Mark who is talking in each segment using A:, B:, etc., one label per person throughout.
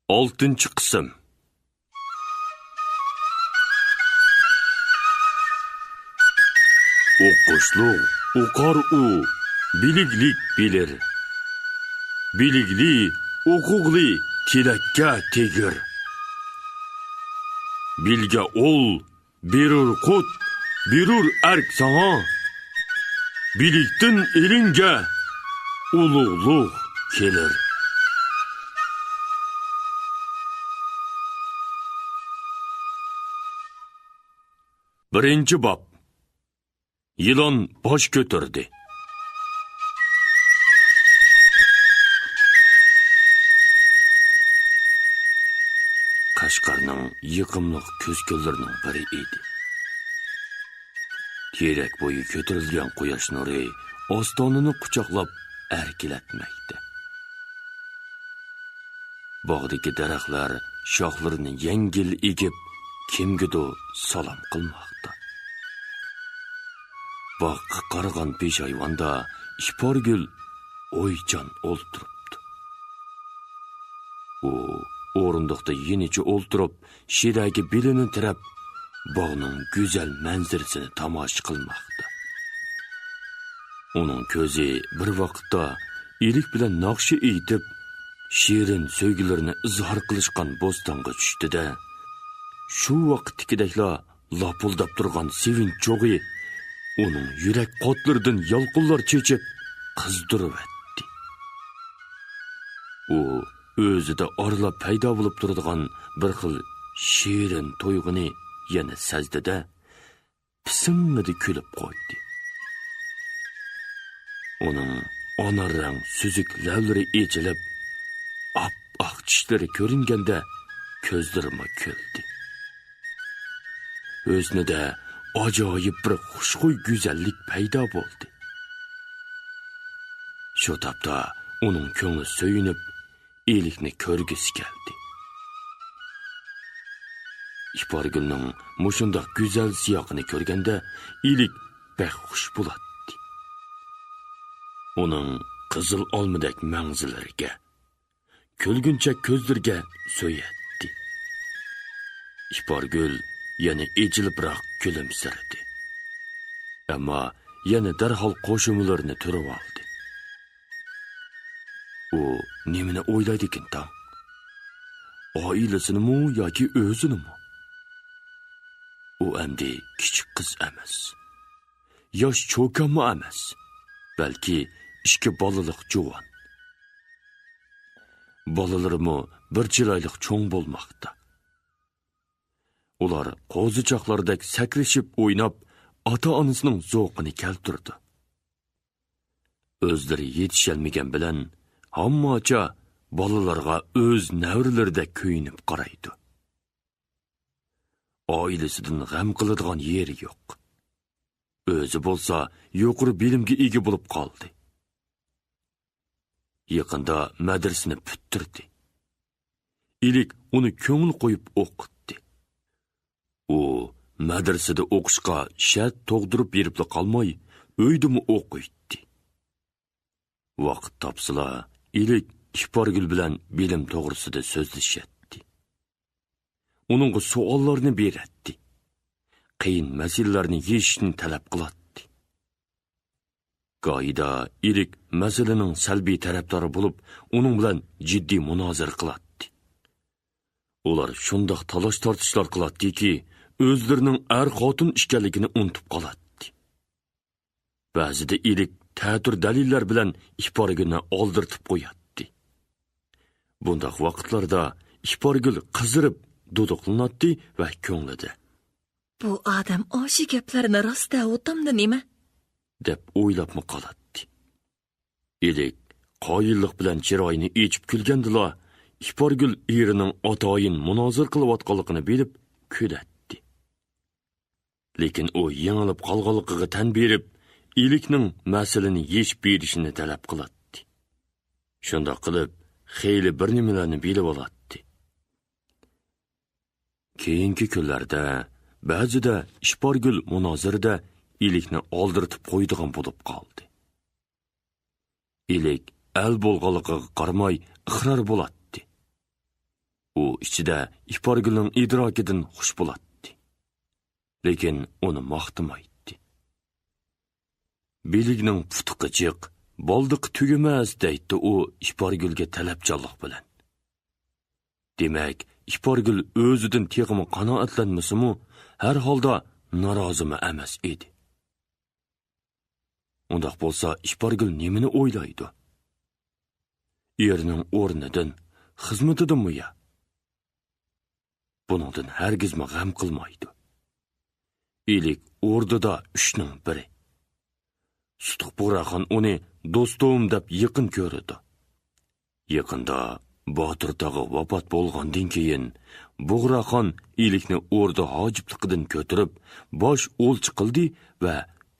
A: Oltinchi qism. O'qishliq o'qar u, biliglik bilir. Biligli, o'quqli tilakka tegir. Bilga ol, berur qut, berur ark sana. Biliktin elinga ulug'luq kelir. Birinchi bob. Yilon bosh ko'tardi. Qashqarning yiqimliq ko'zko'llarining biri edi. Terak bo'yi ko'tarilgan quyosh nuri ostonini quchoqlab erkilatmoqda. Bog'dagi daraxtlar shoxlarini yengil egib, kimgadir salom qilmoqda. Bog'ga qaragan peshayvonda ishporgul o'ychan o'ltiribdi. U o'rindiqda yenicha o'ltirib, shidagi belini tirab, bog'ning go'zal manzarasini tomosha qilmoqda. Uning ko'zi bir vaqtda ilik bilan naqshi aytib, shirin so'ygilarini izhor qilishgan bo'stonga tushdi-da, shu vaqtdagidekla lapuldab turgan sevinch cho'g'i uning yurak qotlaridan yolqinlar chechib qizdirib etdi. U o'zida orlab paydo bo'lib turadigan bir xil shirin to'yg'uni yana sazdida pisimidi kulib qo'ydi. Uning onarang suzuk lavlari echilib, oppoq tishlari ko'ringanda ko'zlarima kuldi. O'znida ajoyib bir xushxuy go'zallik paydo bo'ldi. Shu topda uning ko'ngli so'yinib, ilikni ko'rgisi keldi. Ishporgulning mushundoq go'zal siyoqini ko'rganda ilik baxush bo'ladi. Uning qizil olmadak mangzilariga, kulguncha ko'zlarga so'yatdi. Ishporgul yana ejilibroq kulimsiradi. Ammo yana darhol qo'shimlarni turib oldi. U nimani o'ylaydi ekan tong? Oilasinimi yoki o'zinimi? U endi kichik qiz emas. Yosh cho'kanmi emas. Balki ikki bolaliq juvon. Bolalarimi bir chiroyli cho'ng bo'lmoqda. Ular qo'zichoqlardek sakrashib o'ynab, ota-onasining zo'qini keltirdi. O'zlari yetishalmagan bilan hammacha bolalarga o'z navrilaridek kuyinib qaraydi. Oilasidan g'am qiladigan yeri yo'q. O'zi bo'lsa yuqori bilimga ega bo'lib qoldi. Yaqinda madrasani bitirdi. Ilik uni ko'ngil qo'yib o'qitdi. U madrasada o'qishga shart to'g'dirib berib qolmay, uydimi o'qiydi. Vaqt topsala, ilik Ishporgul bilan bilim to'g'risida so'zlashatdi. Uningga savollarni beradi. Qiyin masalalarni yechishni talab qiladi. Qoida ilik masalaning salbiy tarafdori bo'lib, uning bilan jiddiy munozara qiladi. Ular shundoq talash tortishlar qiladiki, o'zlarining er-xotin ishkanligini unutib qoladi. Ba'zida ilik ta'tur dalillar bilan Ishporgulni oldirtib qo'yadi. Bundaq vaqtlarda Ishporgul qizirib, duduqlanadi va ko'nglida
B: bu odam o'sha gaplarni rostda o'tamdi nima?
A: deb o'ylabmi qoladi. Ilik qoyillik bilan chiroyini echib kulgandila, Ishporgul erining atoyin munozir qilayotganligini bilib kuladi. Lekin u yengilib qolganligiga tan berib, ilikning masalani yechib berishini talab qiladi. Shundoq qilib, xeyli bir nimalarni bilib oladi. Keyingi kunlarda ba'zida Ishporgul munozirada ilikni oldirtib qo'ydigan bo'lib qoldi. Ilik al bo'lganligiga qaramay iqror bo'ladi. u ichida iporgulning idrokidan xush bo'ladi. Lekin uni maqtamaydi. Biligning putuqi jiq, boldiq tugamas deydi u iporgulga talabchanlik bilan. Demak, iporgul o'zidan teg'imi qanoatlanmasa-mu, har holda norozimi emas edi. Undaq bo'lsa, iporgul nimani o'ylaydi? Erining o'rnidan, xizmatidanmi ya? Buningdan hargizmi g'am qilmaydi. Ilik o'rdida 3ning biri. Sutuq Buğraxon uni do'stim deb yaqin ko'rdi. Yaqinda Botir tog'i vafot bo'lgandan keyin Buğraxon ilikni o'rda hojibligidan ko'tarib, bosh o'lchi qildi va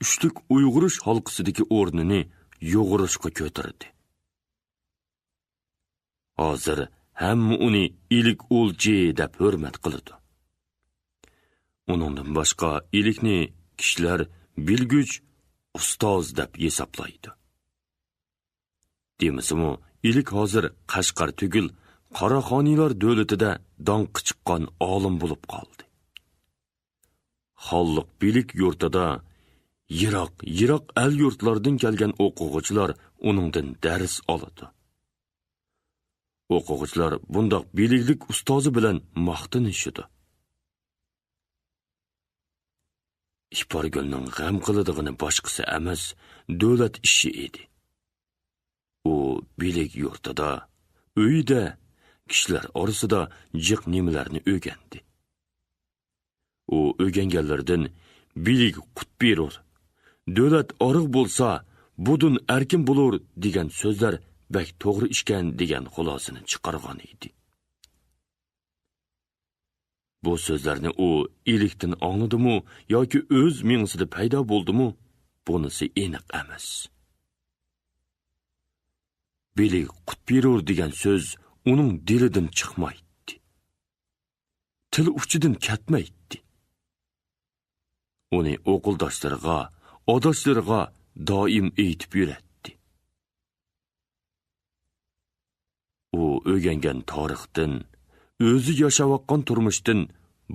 A: 3lik uyg'urish halqasidagi o'rnini yo'g'irishga ko'tardi. Hozir hamma uni ilik o'lchi deb hurmat qiladi. Uningdan boshqa ilikni kishilar bilguch ustoz deb hisoblaydi. Demisimi, ilik hozir Qashqar tugul Qoraxoniylar davlatida donqi chiqqan olim bo'lib qoldi. Xalliq bilik yurtida yiroq el yurtlardan kelgan o'quvchilar uningdan dars oladi. O'quvchilar bundoq biliklik ustozi bilan maqtanishadi. Iporgulning g'am qiladig'ini boshqasi emas, davlat ishi edi. U bilik yurtida, uyda, kishilar orasida jiq nimalarni o'rgandi. U o'rganganlardan bilik qut berur, davlat oriq bo'lsa, budun erkin bo'lur degan so'zlar bak to'g'ri ishkan degan xulosani chiqargan edi. Bu so'zlarni u ilikdan angladimi yoki o'z mingsida paydo bo'ldimi, bunisi aniq emas. Bilik qut berur degan so'z uning dilidan chiqmaydi. Til uchidan ketmaydi. Uni o'qildoshlariga, odoshlariga doim aytib yuradi. U o'rgangan tarixdan, o'zi yashayotgan turmushdan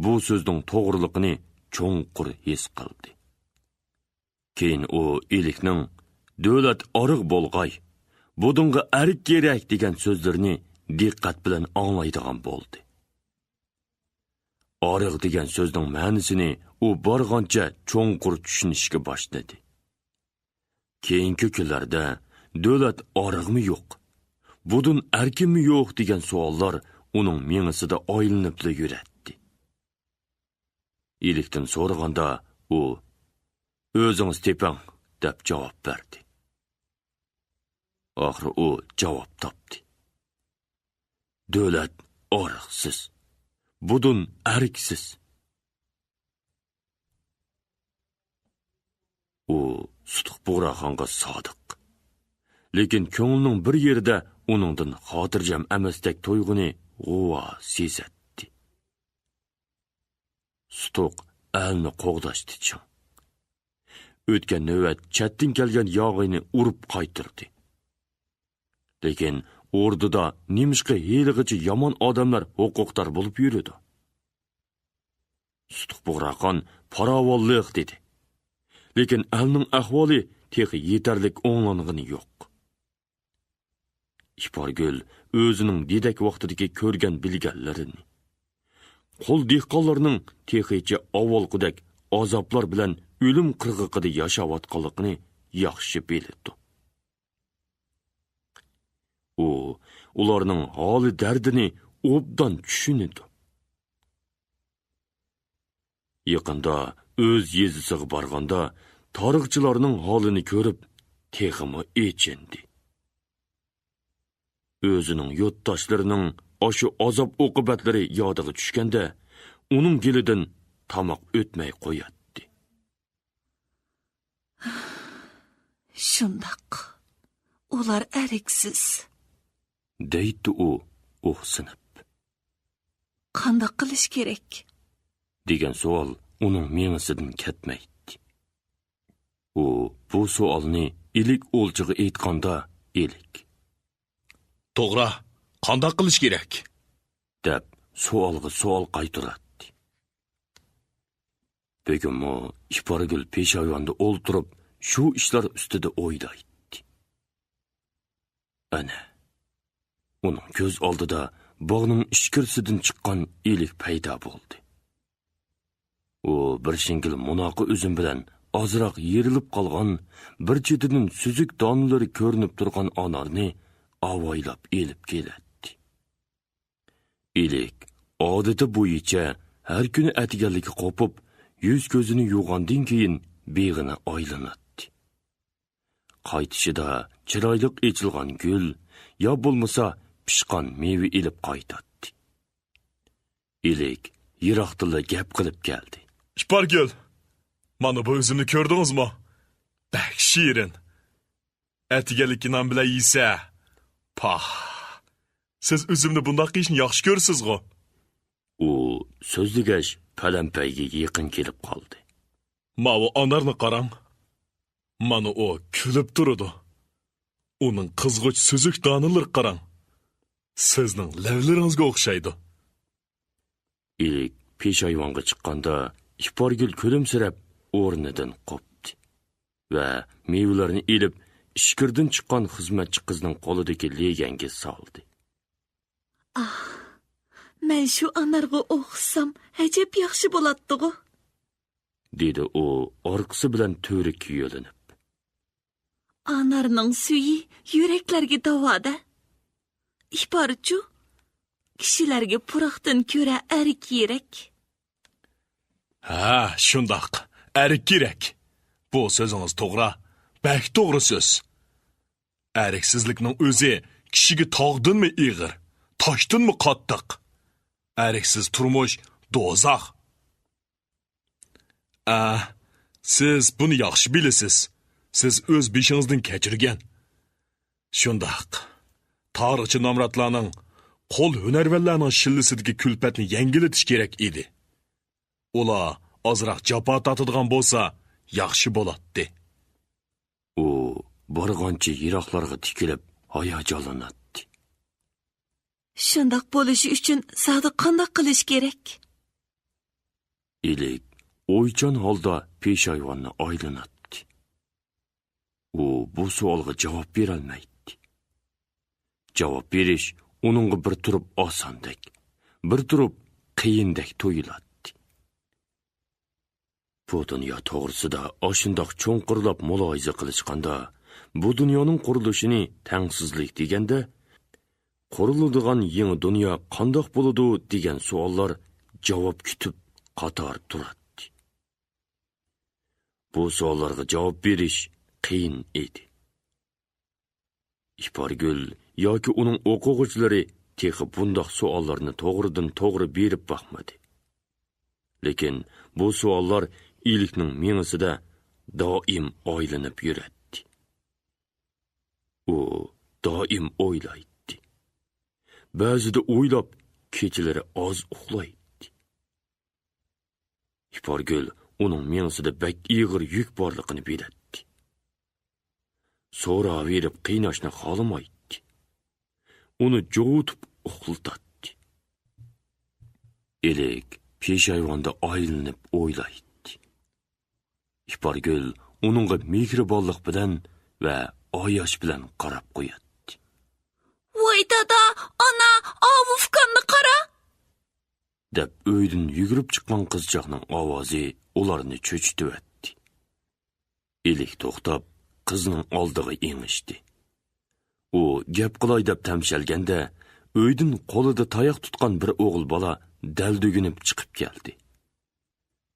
A: bu so'zning to'g'riligini cho'nqur his qildi. Keyin u ilikning davlat oriq bo'lg'ay, budunga arik kerak degan so'zlarni diqqat bilan anglaydigan bo'ldi. Oriq degan so'zning ma'nosini u borgancha cho'nqur tushunishga boshladi. Keyingi kunlarda davlat oriqmi yo'q, budun erkinmi yo'q degan savollar uning miyasida oylinib yuradi. Ilikdan so'raganda u o'zingiz tepang deb javob berdi. Oxiri u javob topdi. Davlat oriqsiz, budun eriksiz. U Sutuq Buğraxonga sodiq. Lekin ko'ngilning bir yerida uningdan xotirjam emasdek to'yg'uni g'uva sezatdi. Sutuq elni qo'g'dashdi ching. O'tgan navbat chatdan kelgan yog'ini urib qaytirdi. Lekin o'rdida nimishqa heligacha yomon odamlar huquqdor bo'lib yuradi. Sutuq Buğraxon farovonlik dedi. Lekin elning ahvoli texi yetarlik o'ng'ang'ini yo'q. Iporgul o'zining dedak vaqtidagi ko'rgan bilganlarini, qo'l dehqonlarning texicha avvalqidek azoblar bilan o'lim qirg'iqida yashayotganligini yaxshi bildi. U ularning holi dardini obdan tushunadi. Yaqinda o'z yezisiga borganda tarixchilarning holini ko'rib, teximi echindi. O'zining yurtdoshlarining oshu azob oqibatlari yodiga tushganda, uning dilidan tamoq o'tmay qo'yadi.
B: Shundoq. Ular eriksiz.
A: Deydi u o'xsinib.
B: Qanday qilish kerak?
A: Degan savol uning miyasidan ketmaydi. U bu savolni ilik o'lchiga aytganda ilik.
C: To'g'ri, qanday qilish kerak?
A: deb savolga savol qaytaratdi. Begimmo Iporgul peshayvonda o'ltirib, shu ishlar ustida o'ylaydi. Ana, uning ko'z oldida bog'ning ichkirisidan chiqqan ilik paydo bo'ldi. U bir shingil munoqi o'zim bilan ozroq yerilib qolgan, bir chetidan suzuk donlari ko'rinib turgan anarni avaylab elib keladi. Ilik odati bo'yicha har kuni atiganligi qopib, yuz ko'zini yuvgandan keyin beg'ina aylanadi. Qaytishida chiroyli echilgan gul yo bo'lmasa pishqan meva ilib qaytadi. Ilik yiroqtilla gap qilib keldi.
C: Iporgul, mana bu o'zimni ko'rdingizmi? Bak shirin. Atiganlik non bilan yesa. Pah. Siz o'zimni bunday qilishni yaxshi ko'rsiz-ku.
A: U so'zligash palampayga yaqin kelib qoldi.
C: Mana onarni qarang. Mana o kulib turadi. Uning qizg'uch suzuk donilari qarang. Sizning lavlaringizga o'xshaydi.
A: Ilik peshayvonga chiqqanda Iporgul kulimsirab o'rnidan qopdi va mevalarni ilib ishkirdan chiqqan xizmatchi qizning qo'lidagi leganga soldi.
B: Men shu anarga o'qisam, ajab yaxshi bo'ladi-ku,
A: dedi u orqasi bilan to'ri yo'linib.
B: Anarning suyi yuraklarga davoda. Iporchu, kishilarga puroqdan ko'ra arik kerak.
C: Ha, shundoq. Arik kerak. Bu so'zingiz to'g'ri. Bak to'g'ri so'z. Ariksizlikning o'zi kishiga tog'dinmi ig'ir, toshdinmi qattiq. Ariksiz turmush do'zax. Siz buni yaxshi bilasiz. Siz o'z beshingizdan kechirgan. Shundoq. Tarixchi nomratlarning qo'l hunarvanlarning shillisidagi kulpatni yengilitish kerak edi. Ular ozroq jafo tortadigan bo'lsa, yaxshi bo'ladi.
A: U borgancha yiroqlarga tikilib hayajonlanadi.
B: Shundoq bo'lishi uchun zodi qanday qilish kerak?
A: Ilik o'ychan holda peshayvonni aylanadi. U bu savolga javob bera olmaydi. Javob berish uningga bir turib osondek, bir turib qiyindek tuyuladi. Bu dunyo to'g'risida oshundoq cho'nqirlab mulohiza qilishganda, bu dunyoning qurilishini tangsizlik deganda, quriladigan yangi dunyo qandoq bo'ladi degan savollar javob kutib qator turadi. Bu savollarga javob berish qiyin edi. Iporgul yoki uning o'quvchilari texi bundoq savollarni to'g'ridan to'g'ri berib baxmadi. Lekin bu savollar ilikning miyasida doim o'ylanib yuradi. U doim o'ylaydi. Ba'zida o'ylab kechalari oz uxlaydi. Iporgul uning miyasida bak ig'ir yuk borligini biladi. So'raverib qiynashni xohlamaydi. Uni jo'tib uxlatadi. Ilik peshayvonda aylanib o'ylaydi. Iporgul uningga mehribonlik bilan va oyash bilan qarab qo'yadi.
B: Voy dada, ana, ovufkanni qara!
A: deb uydan yugurib chiqqan qizchaqning ovozi ularni cho'chitibdi. Ilik to'xtab, qizning oldiga engishdi. U gap qilay deb tamshalganda, uydan qo'lida tayoq tutgan bir o'g'il bola daldugunib chiqib keldi.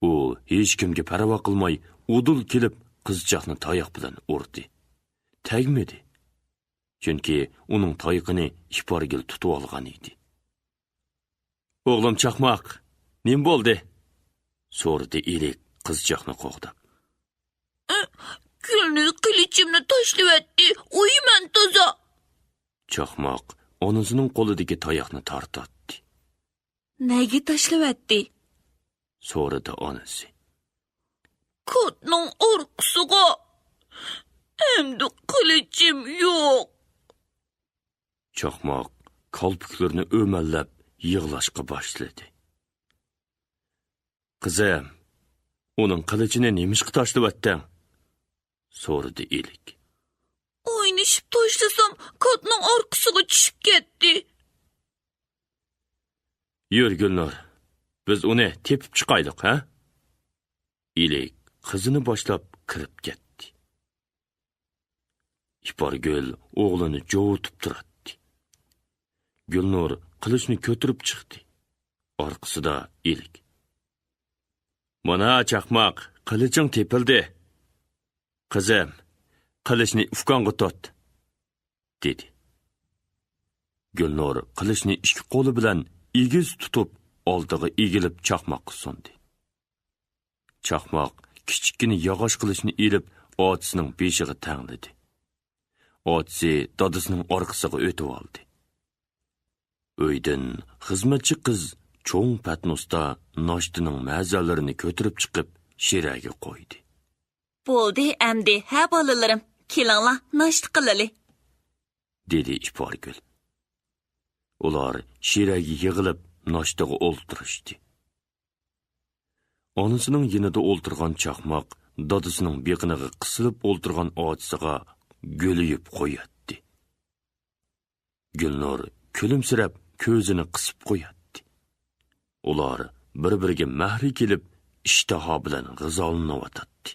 A: U hech kimga parvo qilmay, udul kelib qizchaqni tayoq bilan urdi. Tegmedi. Chunki uning tayoqini Iporgul tutib olgan edi. "O'g'lim chaqmoq, nim bo'ldi?" so'radi Ilik qizchaqni qo'g'dab.
B: Gulni qilichimni tashlabdi, uyman toza.
A: Chaqmoq onasining qo'lidagi tayoqni tortdi.
B: Nega tashlabdi?
A: so'radi onasi.
B: Kotning orqasiga. Endi qilichim yo'q.
A: Chaqmoq kolpiklarini o'mallab yig'lashga boshladi. Qizim, uning qilichini nemishqa tashlab so'radi Ilik.
B: O'ynashib tashlasam, kotning orqasiga tushib ketdi.
A: Yur Gulnur, biz uni tepib chiqaylik, ha? Ilik qizini boshlab kirib ketdi. Iporgul o'g'lini jovutib turadi. Gulnur qilichni ko'tirib chiqdi. Orqasida Ilik. Mana chaqmoq, qiliching tepildi. Qizim, qilichni ufqonga tot, dedi. Gulnur qilichni ikki qo'li bilan egiz tutib, oldiga egilib chaqmoqqa sundi. Chaqmoq kichikkina yog'och qilichni ilib, otisining beshiga tangladi. Otisi dadasining orqasiga o'tib oldi. Uydan xizmatchi qiz cho'ng patnosda noshtining ma'zalarini ko'tirib chiqib, shiraga qo'ydi.
B: Bo'ldi, amdi, ha bolalarim, kelinglar, noshta qilaylik,
A: dedi Iporgul. Ular shiraga yig'ilib noshtaga o'ltirishdi. Onasining yonida o'ltirgan chaqmoq dadasining beqiniga qisilib o'ltirgan otisiga guliyib qo'yatdi. Gulnur kulimsirab ko'zini qisib qo'yatdi. Ular bir-biriga mahri kelib, ishtaha bilan g'izolanayotdi.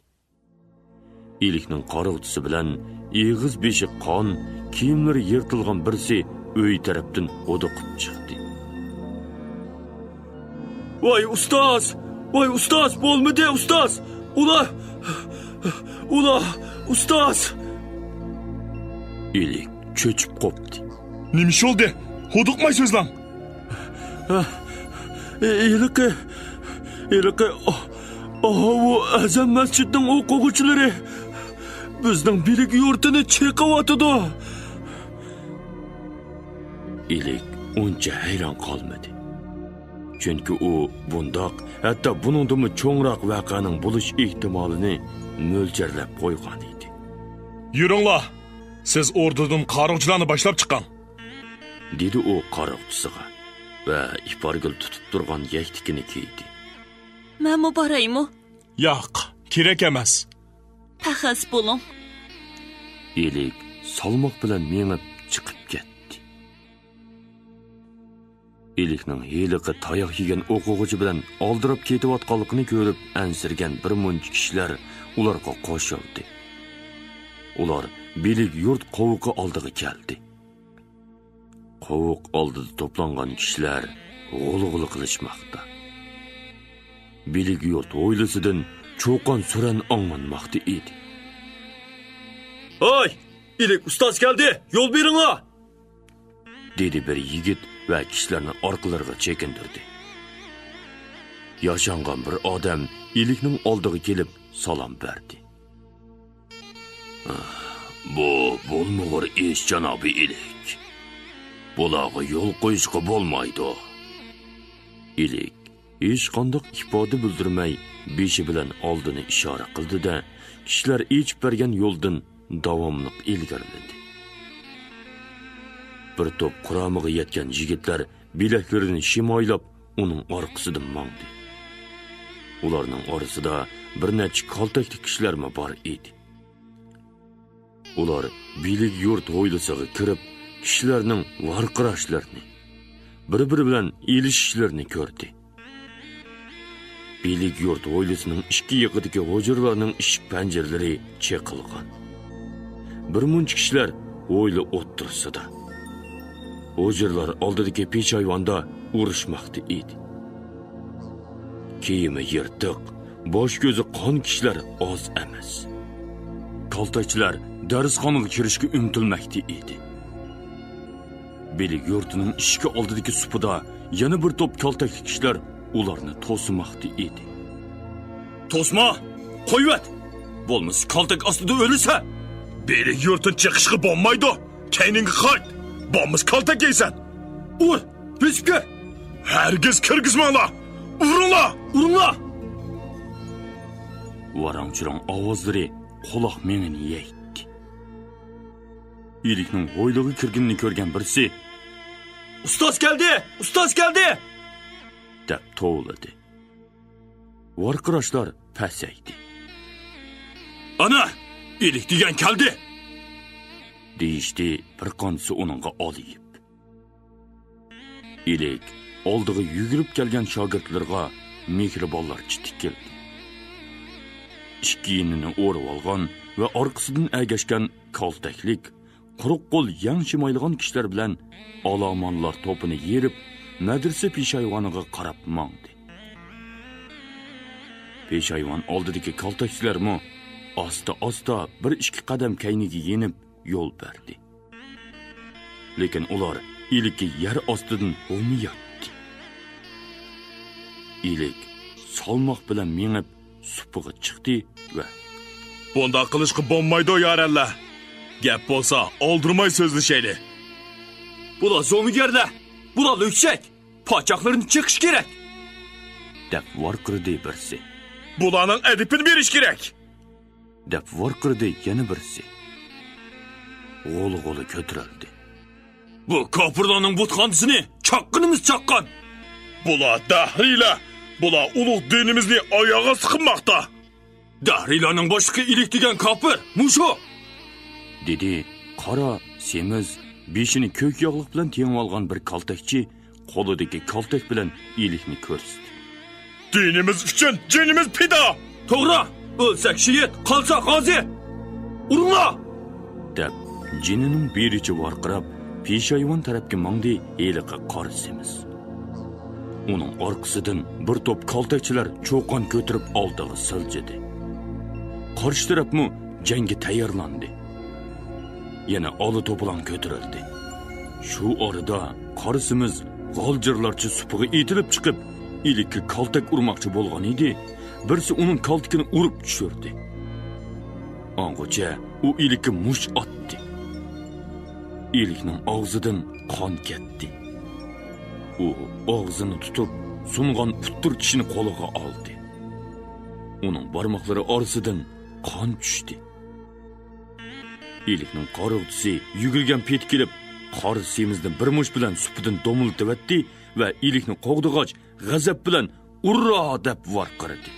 A: Ilikning qorog'tisi bilan eg'iz beshi qon, kiyimlari yirtilgan birsi uy tarafdan o'diqib chiqdi. Voy ustoz! Voy ustoz, bo'lmadi ustoz! Ular ustoz! Ilik cho'chib qopdi.
C: Nima bo'ldi? Huduqmay so'zlang.
A: Ilik, o azam masjidning o'quvchilari bizning bilik yurtini cheqayotdi. Ilik uncha hayron qolmadi. Chunki u bundoq, hatto buningdimi cho'ngroq voqeaning bo'lish ehtimolini mo'ljarlab qo'ygan edi.
C: Yuringlar. Siz o'rdadan qaroqchilarni boshlab chiqqan,
A: dedi u qaroqchisiga va Iporgul tutib turgan yaktikini kiydi.
B: Men boraymi?
C: Yo'q, kerak emas.
B: Paxas bo'ling.
A: Ilik salmoq bilan mengib chiqib ketdi. Ilikning heliqi tayoq yegan o'quvchi bilan oldirib ketayotganligini ko'rib, ansirgan bir muncha kishilar ularga qo'shildi. Ular bilik yurt qovuqi oldiga keldi. Qovuq oldida to'plangan kishilar g'ulg'ul qilishmoqda. Bilik yurt o'ylisidan cho'qon suran anglanmoqda edi. "Oy, Ilik ustoz keldi, yo'l beringlar!" dedi bir yigit va kishilarni orqalariga chekindirdi. Yashangan bir odam Ilikning oldiga kelib salom berdi. Bu bo'lmag'ur ish janobi Ilik. Bularga yo'l qo'yishga bo'lmaydi. Ilik hech qanday ifoda bildirmay beshi bilan oldini ishora qildi-da, kishilar ichib bergan yo'ldan davomli ilgariladi. Bir to'p quromiga yetgan yigitlar bilaklarini shimoylab uning orqasidan mangdi. Ularning orasida bir necha kaltakli kishilar bor edi. Ular bilik yurt hovlisiga kirib, kishilarning varqirashlarini, bir-biri bilan elishishlarini ko'rdi. Bilik yurt hovlisining ikki yoqidagi hujralarning eshik panjaralari cheqilgan. Bir muncha kishilar hovli o'ttirsida. Hujralar oldidagi peshayvonda urushmoqda edi. Kiyimi yirtiq, bosh ko'zi qon kishilar oz emas. Kaltakchilar darsxonaga kirishga umtilmoqda edi. Bilik yurtining ishki oldidagi supida yana bir to'p kaltakli kishilar ularni to'smoqda edi. "To'sma, qo'yvat! Bo'lmasa kaltak ostida o'lsa,
C: Bilik yurtdan chiqishga bo'lmaydi. Kayningga qayt. Bo'lmasa kaltak yeysan.
A: Ur, pishka!
C: Hargiz kirgizmanglar. Uringlar!
A: Varang-chirang ovozlari quloq mengini yeydi. Ilikning hovliga kirganini ko'rgan birisi,
D: Ustoz keldi! Ustoz keldi!
A: deb tovladi. Varqirashlar pasaydi.
D: Ana! İlik degan keldi!
A: deyishdi bir qancha uningga oliyib. Ilik oldiga yugurib kelgan shogirdlarga mehribonlarcha tikildi. Ishkiyinini o'rib olgan va orqasidan agashgan kaltaklik, quruq qo'l yang shimayligan kishilar bilan olomonlar to'pini yerib, madrasa peshayvoniga qarab mangdi. Peshayvon oldidagi kaltakchilarmi asta-asta bir ikki qadam kayniga yenib yo'l berdi. Lekin ular ilikka yer ostidan o'miyatdi. Ilik salmoq bilan mengib supiga chiqdi va
C: Bunda qilishqi bo'lmaydi yaralla. Gap bo'lsa, oldirmay so'zlashayli.
D: Bular zo'migerlar! Bular o'kshak! Pochoqlarini chiqish kerak!
A: deb varqirdi birsi.
C: Bularning adipini berish kerak.
A: deb varqirdi yana birsi. G'o'li ko'tarildi.
D: Bu kofirlarning butxonasini chaqqinimiz chaqqan!
C: Bular dahriylar. Bular ulug' dinimizni oyog'iga siqmoqda.
D: Dahriylarning boshqa ilik degan kofir, musho!
A: dedi qora, semiz, beshini ko'k yog'liq bilan tengib olgan bir kaltakchi qo'lidagi kaltak bilan ilikni ko'rsatdi.
C: Dinimiz uchun jinimiz fido.
D: To'g'ri! O'lsak shiyet, qolsak g'ozi! Uringlar!
A: deb jinining berichi varqirab peshayvon tarafga mangdi eliqa qora semiz. Uning orqasidan bir to'p kaltakchilar cho'qon ko'tarib oldiga siljidi. Qarshi tarafmi jangga tayyorlandi. Yana oli to'plan ko'tarildi. Shu orada qarisimiz g'oljirlarcha supiga etilib chiqib, ilikka kaltak urmoqchi bo'lgan edi. Birsi uning kaltakini urib tushirdi. Angocha u ilikka mush otdi. Ilikning og'zidan qon ketdi. U og'zini tutib, sungan puttur kishini qo'liga oldi. Uning barmoqlari orasidan qon tushdi. Ilikning qorug'chisi yugurgan pet kelib, qori semizni bir mush bilan supidan domiltibatdi va ilikni qo'g'dig'och g'azab bilan urro deb varqirdi.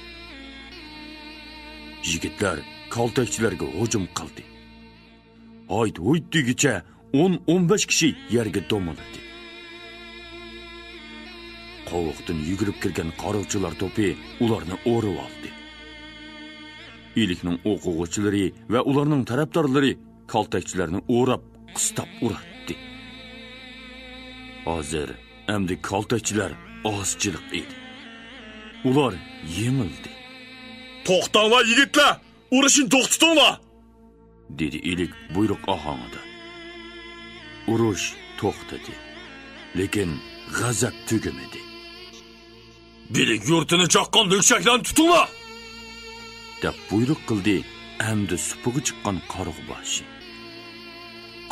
A: Yigitlar kaltakchilarga hujum qildi. Hoyd degicha 10-15 kishi yerga domiladi. Qovoqdan yugurib kirgan qarovchilar to'pi ularni o'rib oldi. Ilikning o'quvchilari va ularning tarafdorlari kaltakchilarni o'rab, qistab uratdi. Hozir endi kaltakchilar ozchilik edi. Ular yengildi.
C: To'xtanglar yigitlar, urushni to'xtatinglar,
A: dedi ilik buyruq ohangida. Urush to'xtadi, lekin g'azab tugimadi.
D: Bilik yurtini chaqqan o'kshaklarni tutinglar!
A: deb buyruq qildi endi supiga chiqqan qaroqboshi.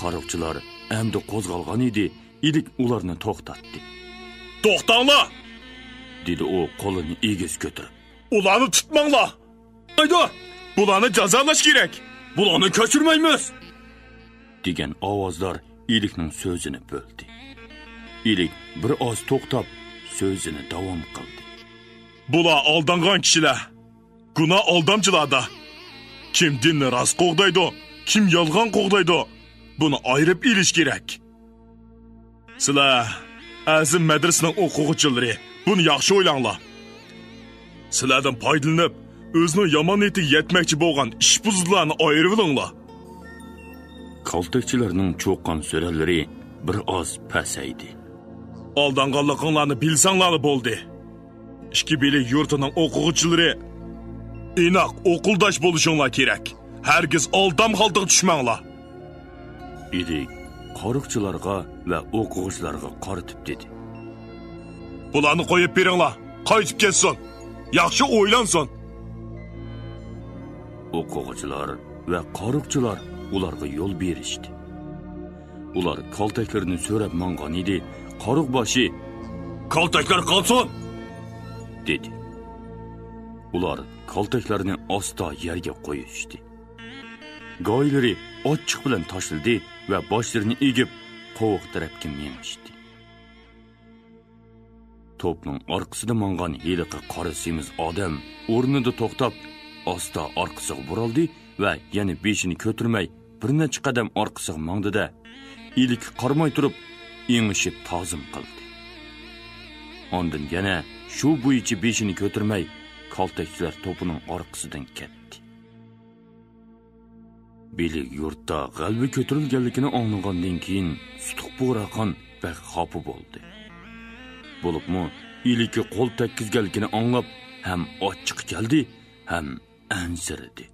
A: Qaroqchilar endi qo'zg'algan edi, ilik ularni to'xtatdi.
C: To'xtanglar,
A: dedi u qo'lini egiz ko'tarib.
C: ularni tutmanglar.
D: Hayda!
C: Bularni jazolash kerak.
D: Bularni ko'chirmaymiz!
A: degan ovozlar ilikning so'zini bo'ldi. Ilik bir oz to'xtab so'zini davom qildi.
C: Bular aldangan kishilar. Gunoh aldamchilarda. Kim dinni rost qo'g'daydi, kim yolg'on qo'g'daydi, buni ayirib elish kerak. Sizlar azim madrasaning o'quvchilari, buni yaxshi o'ylanglar. Sizlardan foydalanib, o'zining yomon niyatiga yetmoqchi bo'lgan ishbuzlarni ayirib olinglar.
A: Kaltakchilarning cho'qqan so'ralari bir oz pasaydi.
C: Aldanganliklarini bilsanglar bo'ldi. Ikki bilik yurtining o'quvchilari inoq o'qildosh bo'lishinglar kerak. Hargiz aldam holdiga tushmanglar.
A: Ilik qo'riqchilarga va o'quvchilarga qaritib dedi.
C: Bularni qo'yib beringlar, qaytib ketsin. Yaxshi o'ylansin.
A: O'quvchilar va qo'riqchilar ularga yo'l berishdi. Ular kaltaklarini so'rab mangan edi. Qo'riqboshi
D: Kaltaklar qolsin!
A: dedi. Ular kaltaklarini asta yerga qo'yishdi. Go'ylari ochiq bilan tashildi va boshlarini egib qo'voq tarafga menishdi. To'pning orqasida mangan heliqi qora semiz odam o'rnida to'xtab, asta orqasiga buraldi va yana beshini ko'tarmay bir necha qadam orqasiga mangdi-da, ilik qarmay turib, engishib ta'zim qildi. Ondan yana shu bo'yicha beshini ko'tarmay, kaltakchilar to'pining orqasidan ketdi. Bilik yurtda g'albi ko'tarilganligini anglagandan keyin Sutuq Bug'raxon bak xafa bo'ldi. Bo'libmi, ilikka qo'l tekkizganligini anglab, ham ochiq keldi, ham ansirdi.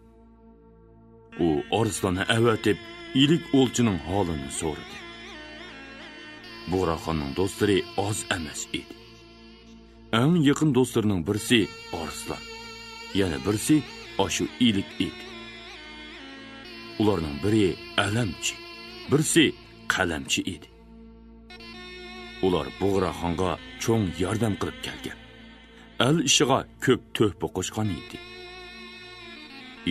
A: U Arslonni avatib, ilik o'lchining holini so'radi. Bug'raxonning do'stlari oz emas edi. Eng yaqin do'stlarining birisi Arslan, yana birisi ashu ilik edi. Ularning biri alamchi, birisi qalamchi edi. Ular Bug'raxonga cho'ng yordam qilib kelgan. Al ishiga ko'p to'hfa qo'shgan edi.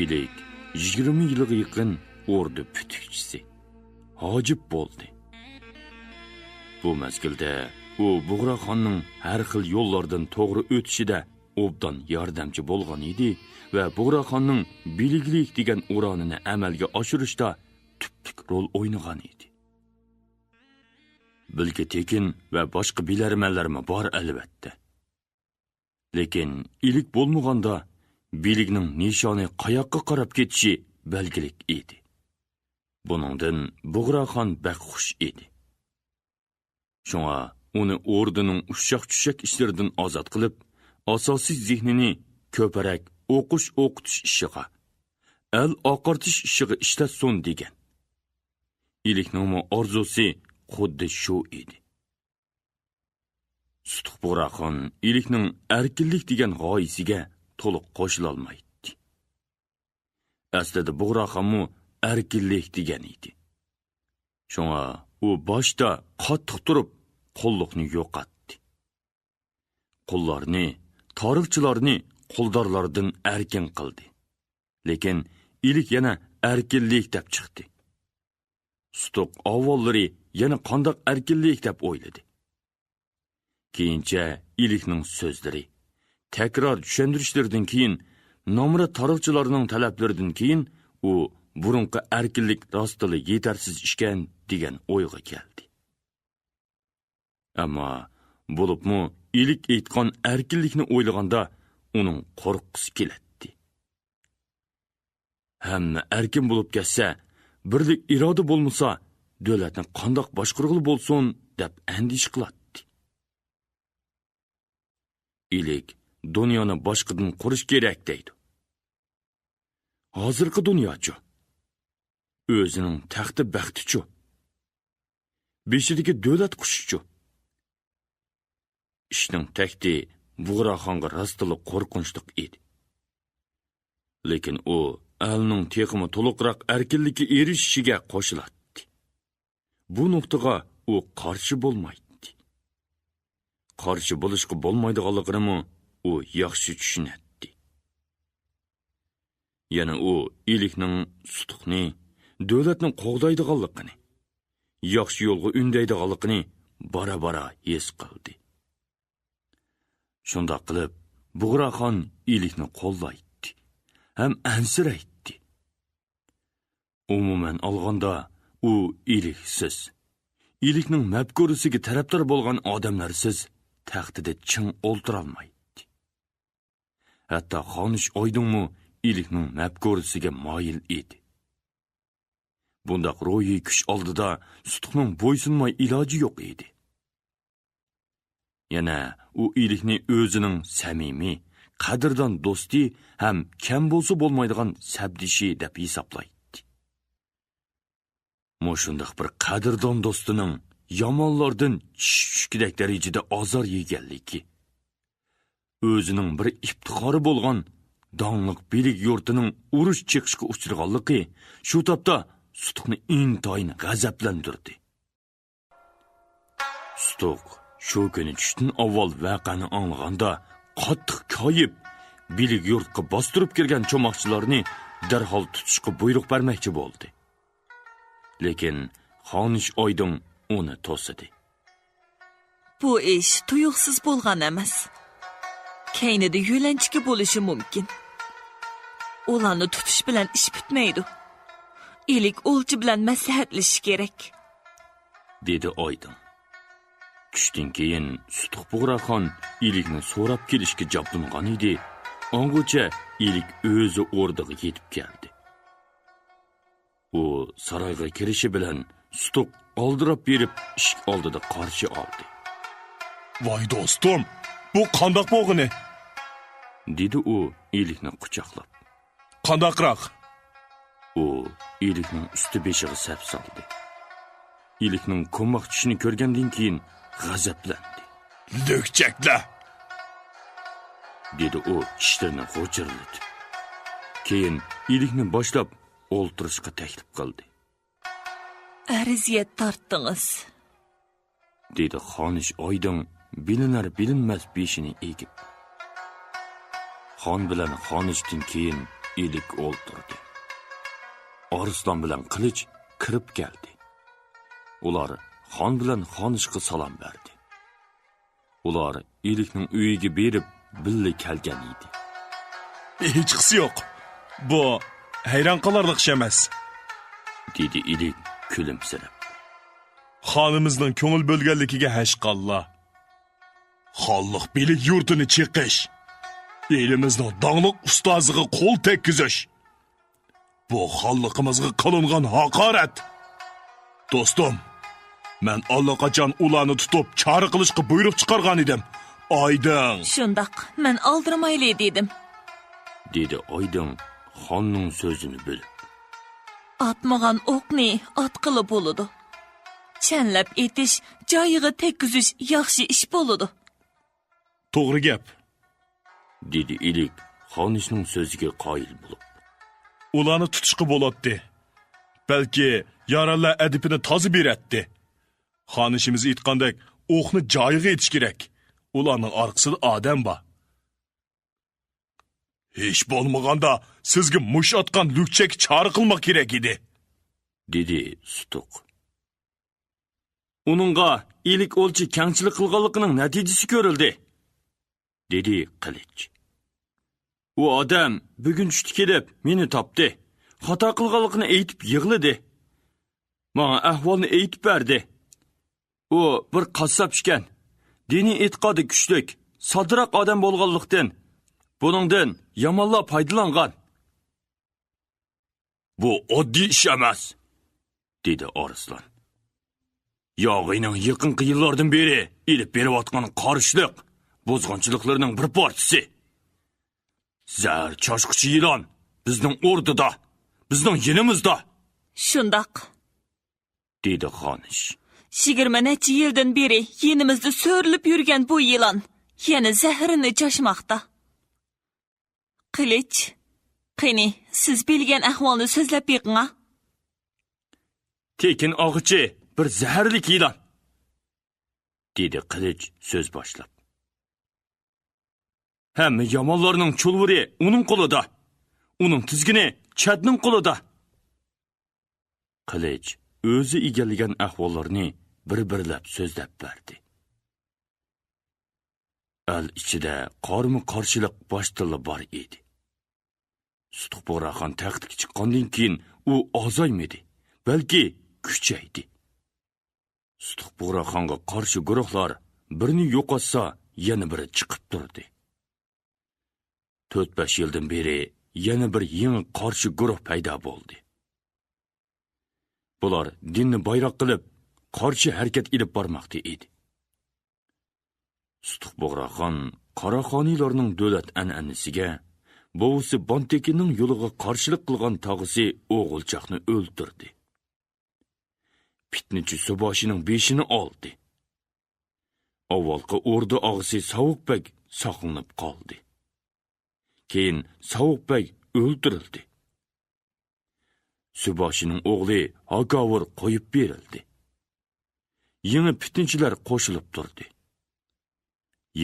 A: Ilik 20 yilga yaqin ordu putukchisi, hojib bo'ldi. Bu mezgilda u Bug'raxonning har xil yo'llardan to'g'ri o'tishida obdan yordamchi bo'lgan edi va Bug'raxonning biliglik degan uronini amalga oshirishda tuplik rol o'ynagan edi. Bilgi tekin va boshqa bilarmanlarmi bor albatta. Lekin ilik bo'lmaganda biligning nishoni qayoqqa qarab ketishi belgilik edi. Buningdan Bug'raxon bak xush edi. Shunga uni o'rdining ushshaq-tushshaq ishlaridan ozod qilib, asosiy zehnini ko'parak o'qish-o'qitish ishiga, al oqartish ishiga ishlatsin degan. Ilikning orzusi xuddi shu edi. Sutuq Bug'raxon ilikning erkinlik degan g'oyasiga to'liq qo'shila olmaydi. Aslida Bug'raxonmu erkinlik degan edi. Shunga u boshda qattiq turib, qo'lliqni yo'qotdi. Qullarni, tarixchilarni quldorlardan erkin qildi. Lekin ilik yana erkinlik deb chiqdi. Sutuq avvallari yana qandoq erkinlik deb o'yladi. Keyincha ilikning so'zlari, takror tushuntirishlardan keyin, nomra tarixchilarning talablaridan keyin u burunqi erkinlik rostili yetarsiz ishkan degan o'yga keldi. Ammo bo'libmi ilik aytgan erkinlikni o'ylaganda uning qo'rqisi keladi. Hamma erkin bo'lib ketsa, birlik iroda bo'lmasa, davlatni qandoq boshqarg'ili bo'lsin deb andish qiladi. Ilik dunyoni boshqadan qurish kerak deydi. Hozirgi dunyochi o'zining taxti baxtichi, beshidagi davlat qushichi. Ishning takti Bug'raxonga rostili qo'rqinchli edi. Lekin u alning texmi to'liqroq erkinlikka erishishiga qo'shiladi. Bu nuqtaga u qarshi bo'lmaydi. Qarshi bo'lishga bo'lmaydiganligini u yaxshi tushunadi. Yana u ilikning Sutuqni, davlatning qo'g'daydiganligini, yaxshi yo'lga undaydiganligini bara-bara his qildi. Shunda qilib, Bug'raxon ilikni qo'llaydi, ham ansiraydi. Umuman olganda, u iliksiz, ilikning mafkurasiga tarafdor bo'lgan odamlarsiz taxtida ching o'ltirolmaydi. Hatto Xonish Oydinmi ilikning mafkurasiga moyil edi. Bundaq ro'yi kuch oldida Sutuqning bo'ysunmay iloji yo'q edi. Yana u ilikni o'zining samimiy, qadrdon do'sti ham kam bo'lsa bo'lmaydigan sabdishi deb hisoblaydi. Moshundaq bir qadrdon do'stining yomonlardan tushkidek darajada azor yeganligi, o'zining bir iftixori bo'lgan donliq bilik yurtining urush chiqishga uchraganligi shu topda Sutuqni intoyin g'azablantirdi. Sutuq shu kuni tushdan avval voqeani anglaganda qattiq koyib, bilik yurtga bostirib kirgan cho'moqchilarni darhol tutishga buyruq bermoqchi bo'ldi. Lekin Xonish Oydin uni to'sdi.
B: Bu ish tuyuqsiz bo'lgan emas. Keynida yo'lanchiki bo'lishi mumkin. Ularni tutish bilan ish bitmaydi. Ilik o'lchi bilan maslahatlashish kerak.
A: dedi Oydin. Tushdan keyin Sutuq Bug'raxon ilikni so'rab kelishga jabdungan edi. Ongucha ilik o'zi o'rdiga yetib keldi. U saroyga kirishi bilan Sutuq oldirab berib eshik oldida qarshi oldi.
C: Voy do'stim, bu qandoq bo'g'ini?
A: dedi u ilikni quchoqlab.
C: Qandoqroq?
A: U ilikning usti beshig'i sap soldi. Ilikning ko'moq tushini ko'rgandan keyin g'azablandi.
C: Lökchaklar.
A: dedi u tishlarini g'o'chirlatib. Keyin ilikni boshlab o'ltirishga taklif qildi.
B: Ariziyat tortdingiz.
A: dedi Xonish Oydin bilinar bilinmas beshini egib. Xon bilan Xonishdan keyin ilik o'ltirdi. Arslan bilan Qilich kirib keldi. Ular Xon bilan Xonishga salom berdi. Ular ilikning uyiga berib birga kelgan edi.
C: Hech qisi yo'q. Bu hayron qolarlik ish emas.
A: dedi ilik kulimsirab.
C: Xonimizning ko'ngil bo'lganligiga hashqalla. Xonliq bilik yurtini chiqish. Elimizning donglik ustoziga qo'l tekkizish. Bu xonliqimizga qilingan haqorat. Do'stim, men allaqachon ularni tutib chora qilishga buyruq chiqargan edim. Oydin.
B: Shundoq, men oldirmayli dedim.
A: dedi Oydin Xonning so'zini bo'lib.
B: Atmagan o'qni atqili bo'ladi. Chanlab etish, joyiga tekkizish yaxshi ish bo'ladi.
C: To'g'ri gap.
A: dedi ilik Xonishning so'ziga qoyil bo'lib.
C: Ularni tutishga bo'ladi. Balki yaralar adibini toza beratdi. Xonishimiz aytgandek, o'qni joyiga etish kerak. Ularning orqasida odam bor. Hech bo'lmaganda sizga mush atgan lukchak chora qilmoq kerak edi.
A: dedi Sutuq. Uningga ilik o'lchi kangchilik qilganligining natijasi ko'rildi. dedi Qilich. U odam bugun tushdi kelib meni topdi. Xato qilganligini aytib yig'ladi. Menga ahvolni aytib berdi. U bir qassob ekan. Diniy e'tiqodi kuchlik, sodroq odam bo'lganlikdan buningdan yomonlar foydalangan. Bu oddiy ish emas, dedi Arslan. Yog'iyning yaqinqi yillardan beri ilib berayotgan qarshilik, bozg'onchiliklarning bir partisi. Zar choshquchi yilon bizning o'rdida, bizning yinimizda.
B: Shundoq,
A: dedi Xonish.
B: 20 necha yildan beri yenimizda so'rilib yurgan bu yilon yana zahrini chashmoqda. Qilich, qani siz bilgan ahvolni so'zlab beqinga.
A: Tekin og'ichi bir zaharli yilon, dedi Qilich so'z boshlab. Hamma yomonlarning chulvuri uning qo'lida. Uning tizgini Chadning qo'lida. Qilich o'zi egallagan ahvollarni bir-birlab so'zlab berdi. Al ichida qarshi-qarshilik boshtilib bor edi. Sutuq Bug'raxon taxtga chiqqandan keyin u ozoymadi, balki kuchaydi. Sutuq Bug'raxonga qarshi guruhlar birini yo'qotsa, yana biri chiqib turdi. 4-5 yildan beri yana bir yangi qarshi guruh paydo bo'ldi. Bular dinni bayroq qilib, qarshi harakat ilib bormoqda edi. Sutuq Bug'raxon Qaraxoniylarning davlat an'anasiga, bovisi Bontekinning yo'liga qarshilik qilgan tog'isi O'g'ilchoqni o'ldirdi. Fitnachi Suboshining beshini oldi. Avvalgi o'rda og'isi Sovuqbek saqlanib qoldi. Keyin Sovuqbek o'ldirildi. Suboshining o'g'li Hagovur qo'yib berildi. Yangi fitnachilar qo'shilib turdi.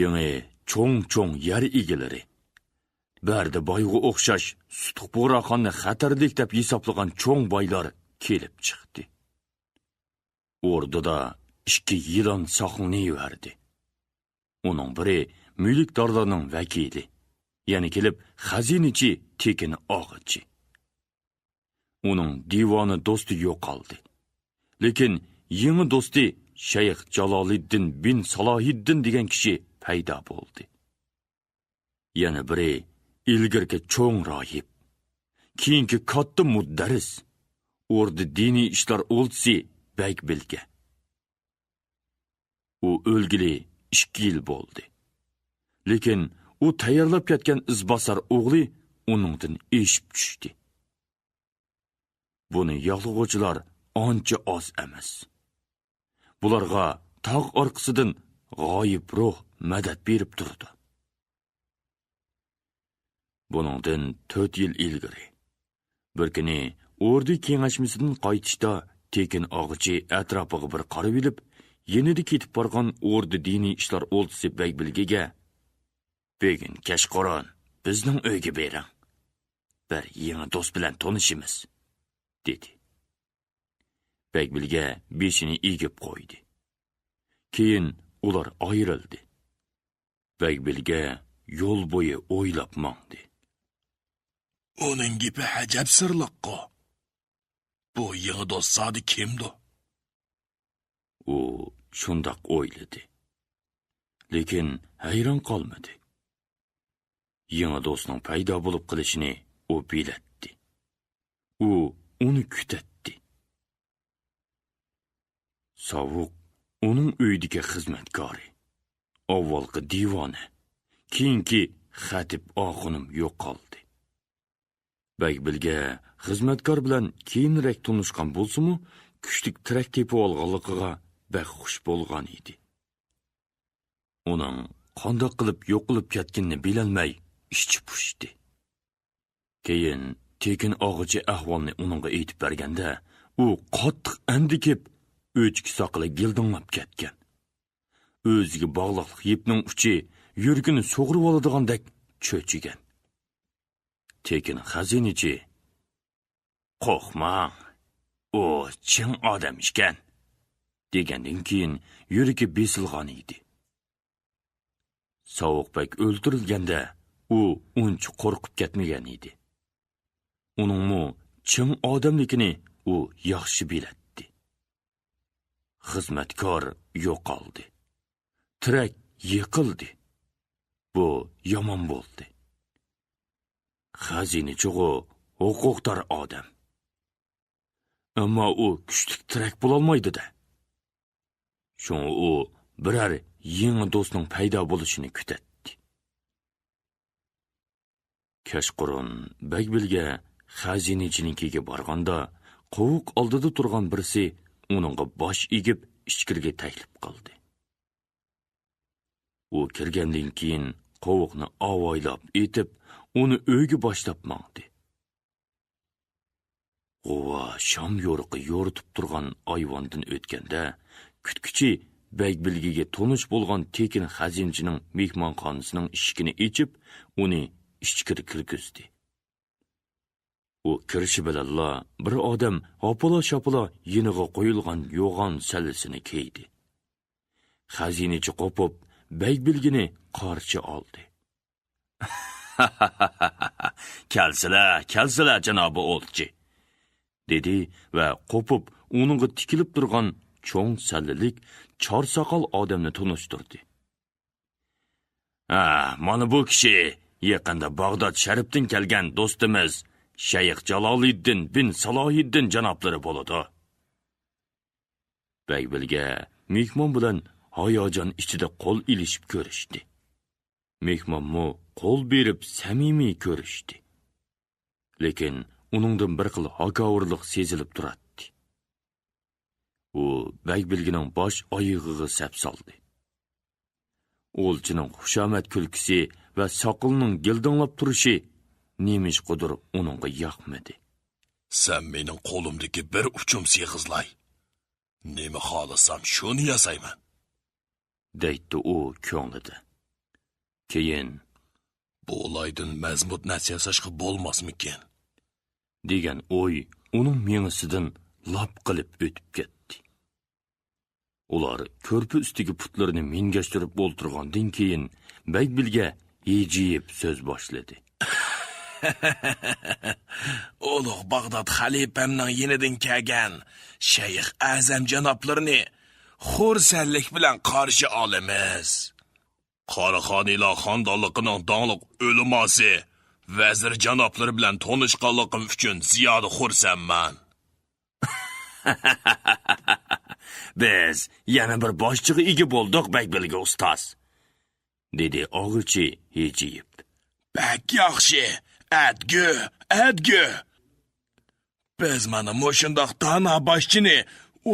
A: Yangi cho'ng-cho'ng yer egalari, barda boyga o'xshash Sutuq Bug'raxonni xatarlik deb hisoblagan cho'ng boylar kelib chiqdi. O'rdada 2 yilon saqlanaverdi. Uning biri mulkdorlarning vakili, ya'ni kelib xazinachi Tekin og'ichi. Uning divoni do'sti yo'qoldi. Lekin yangi do'sti Shayx Jaloliddin bin Salohiddin degan kishi paydo bo'ldi. Yana biri ilgirki cho'ng rohib, keyingi katta muddaris, o'rdi diniy ishlar o'lchisi Bagbilga. U o'lgili 2 yil bo'ldi. Lekin u tayyorlab ketgan izbosar o'g'li uningdan eshib tushdi. Buni yog'lig'uvchilar ancha oz emas. Bularga tog' orqasidan g'oyib ruh madad berib turdi. Buningdan 4 yil ilgari bir kuni o'rdi kengashmasidan qaytishda Tekin og'ichi atrofiga bir qarab olib, yenida ketib borgan o'rdi diniy ishlar o'lchisi Bagbilgiga "Begin Kashqoron, bizning uyga bering. Bir yangi do'st bilan tanishimiz", dedi. Bagbilga beshini egib qo'ydi. Keyin ular ayrildi. Bagbilga yo'l bo'yi o'ylab mangdi.
E: Uning gapi ajab sirliqqa. Bu yangi do'st zodi kimdi?
A: U shundoq o'yladi. Lekin hayron qolmadi. Yangi do'stning paydo bo'lib qolishini u bilatdi. U uni kutatdi. Sovuq uning uyidagi xizmatkori, avvalgi divoni, keyingi xatib oxunim yo'qoldi. Bagbilga xizmatkor bilan keyinroq tanishgan bo'lsa-mu, kuchlik tirak tepib olganligiga baxush bo'lgan edi. Uning qandoq qilib yo'qolib ketganini bilolmay ichi pushdi. Keyin Tekin og'ichi ahvolni uningga aytib berganda, u qattiq andikib, o'chki soqili gildinglab ketgan. O'ziga bog'liq yipning uchi yuragini sug'urib oladigandek cho'chigan. Tekin xazinachi "Qo'rqmang, u chin odam ekan", degandan keyin yuragi besilgan edi. Sovuqbek o'ldirilganda u uncha qo'rqib ketmagan edi. Uningmi chin odamligini u yaxshi bilardi. Xizmatkor yo'qoldi. Tirak yiqildi. Bu yomon bo'ldi. Xazinachi huquqdor odam. Ammo u kuchlik tirak bo'lolmaydi-da. Shuni u biror yangi do'stning paydo bo'lishini kutatdi. Kashqoron Bagbilga xazinachinikiga borganda, qovuq oldida turgan birisi uningga bosh egib ichkiriga taklif qildi. U kirgandan keyin qovuqni avoylab etib, uni uyga boshlab mangdi. G'uva sham yo'riqi yo'ritib turgan ayvondan o'tganda, kutkichi Bagbilgiga tonish bo'lgan Tekin xazinchining mehmonxonasining eshigini ochib, uni ichkari kirgizdi. U kirishi bilanla bir odam hopala-shapala yeniga qo'yilgan yo'g'on sallisini kiydi. Xazinachi qopib, Bagbilgini qarshi oldi. "Kelsilar, janobi o'lchi", dedi va qopib, uningga tikilib turgan cho'ng sallilik chorsoqol odamni tunishtirdi. "Mana bu kishi yaqinda Bag'dod Sharifdan kelgan do'stimiz Shayx Jaloliddin bin Salohiddin janoblari bo'ladi." Bagbilga mehmon bilan hayojon ichida qo'l ilishib ko'rishdi. Mehmonmu qo'l berib samimiy ko'rishdi. Lekin uningdan bir xil hakovrlik sezilib turadi. U Bagbilgining bosh oyog'iga sapsoldi. O'lchining xushomat kulkisi va soqilning gildinglab turishi nemishqidir uningga yoqmadi.
E: "Sen mening qo'limdagi bir uchum sig'izlay. Nima xohlasam shuni yasayman",
A: deydi u ko'nglida. Keyin
E: "Bu olaydan mazmut nas yasashga bo'lmasmikin?"
A: degan o'y uning miyasidan lap qilib o'tib ketdi. Ular körpü üstüge putlarını mingashtirib o'ltirgandan keyin Baybilga yejiyib so'z boshladi.
E: Ulug' Bag'dod xalifamning yenidan kelgan Shayx Azam janoblarini xursandlik bilan qarshi olamiz. Qaraxoniylar xonadonligining donliq o'limasi vazir janoblari bilan tanishganligim uchun ziyoda xursandman.
A: Biz yana bir boshchig'i ega bo'ldik Baybilga ustoz, dedi og'ilchi yejiyib.
E: Bak yaxshi, adgu. Biz mana mo'shundoq dana boshchini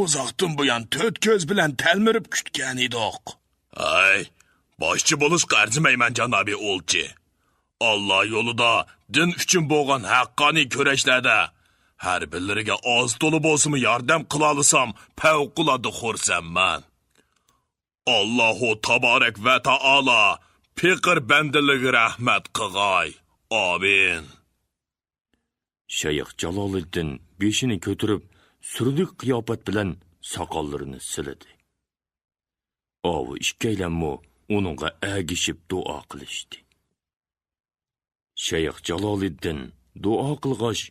E: uzoqdan buyon to'rt ko'z bilan talmirib kutgan edik. Ay, boshchi bo'lishga arzimayman janobi o'lchi. Allah yo'lida din uchun bo'lgan haqqoniy kurashlarda har birlariga oz to'la bo'lsa-mu yordam qila olsam, favqulodda xursandman. Allohu taborak va taolo fiqr bandaligi rahmat qilg'ay. Amin.
A: Shayx Jaloliddin beshini ko'tarib, surlik qiyofat bilan soqollarini siladi. Ovi ikkalanmu uningga agishib duo qilishdi. Shayx Jaloliddin duo qilg'ach,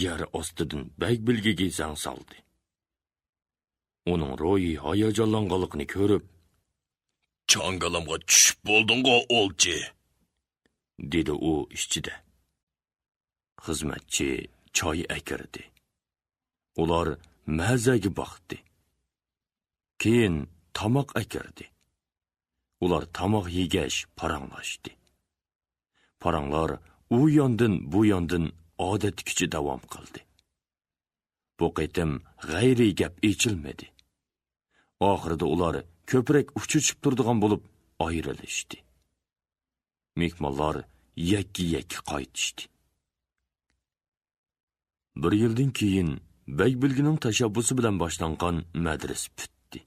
A: yer ostidan Baybilgaga zang soldi. Uning ro'yi hayajonlanganligini ko'rib,
E: "Changalimga tushib bo'lding-ku, o'lchi",
A: dedi u ishchida. Xizmatchi choy akirdi. Ular mazaga boqdi. Keyin tomoq akirdi. Ular tomoq yegash paranglashdi. Paranglar u yondan bu yondan odatkicha davom qildi. Bu qitim g'ayri gap echilmadi. Oxirida ular ko'prak uchishib turadigan bo'lib ayrilishdi. Mehmonlar yakki-yakki qaytishdi. Bir yildan keyin Baybilgining tashabbusi bilan boshlangan madras bitdi.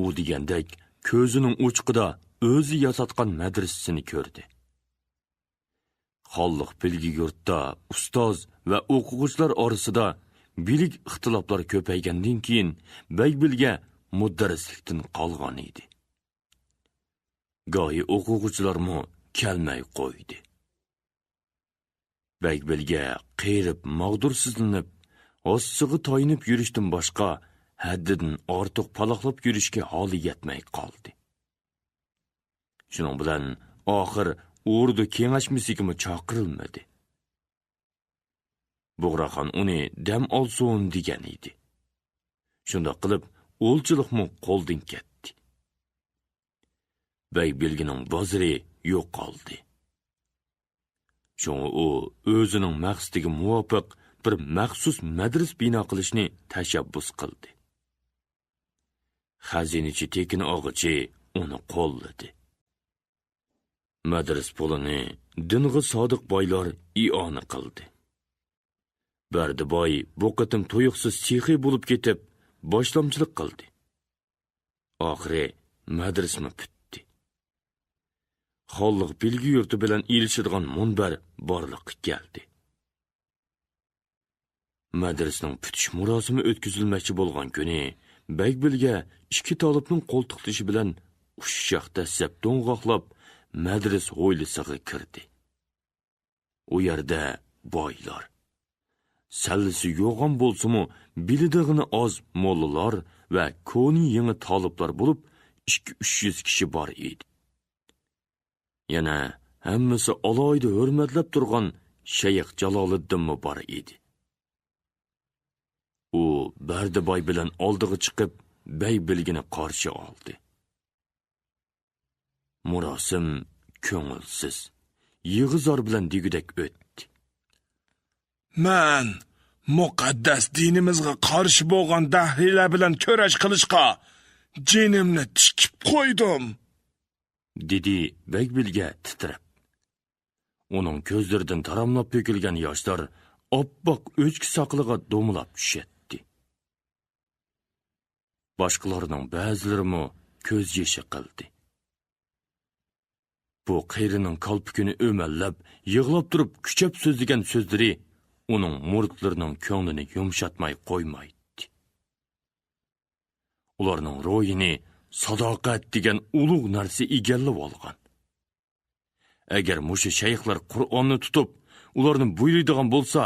A: U degandek ko'zining uchiqida o'zi yasatgan madrasasini ko'rdi. Xalq bilgi yurtda ustoz va o'quvchilar orasida bilik ixtiloflari ko'paygandan keyin Baybilga mudarrislikdan qolgan edi. Go'yi o'quvchilarmo kelmay qo'ydi. Baybilga qeyrib mag'dursizlanib, osig'i toyinib yurishdan boshqa haddidan ortiq paloqlab yurishga holi yetmay qoldi. Shuning bilan oxir o'rdu kengashmasiga chaqirilmadi. Bug'raxon uni dam olsin degan edi. Shunda qilib o'lchilikmi qo'ldan ketdi. Baybilgining bozori yo'q qoldi. Shunga u o'zining maqsadiga muvofiq bir maxsus madras bino qilishni tashabbus qildi. Xazinachi Tekin og'ichi uni qo'lladi. Madras pulini dinga sodiq boylar iona qildi. Bardiboy bu qatim to'yiqsiz sexiy bo'lib ketib, boshlamchilik qildi. Oxiri madrasma bitdi. Xalq bilgi yurti bilan ilishadigan munbar borliqqa keldi. Madrasning bitish murosimi o'tkazilmoqchi bo'lgan kuni Baybilga ikki tolibning qo'ltiqlishi bilan ushshaqda sap to'ng'oqlab madras hovlisiga kirdi. U yerda boylar, sallisi yo'g'on bo'lsa-mu, bilidig'ini oz mollalar va koni yangi toliblar bo'lib 200-300 kishi bor edi. Yana hammasi aloyda hurmatlab turgan Shayx Jaloliddinmi bor edi. U Bardiboy bilan oldiga chiqib, Baybilgini qarshi oldi. Murosim ko'ngilsiz, yig'izor bilan degudek o'tdi.
E: "Men muqaddas dinimizga qarshi bo'lgan dahriylar bilan kurash qilishga jinimni tikib qo'ydim",
A: dedi Baybilga titrab. Uning ko'zlaridan taramlab to'kilgan yoshlar oppoq o'chki saqliga do'milab tushdi. Boshqalarning ba'zilarimi ko'z yoshi qildi. Bu qeyrining qalbikini o'mallab, yig'lab turib kuchab so'zlagan so'zlari uning muridlarining ko'nglini yumshatmay qo'ymaydi. ularning ro'yini sadoqat degan ulug' narsa egallab olgan. Agar mushu shayxlar Qur'onni tutib, ularni buyuradigan bo'lsa,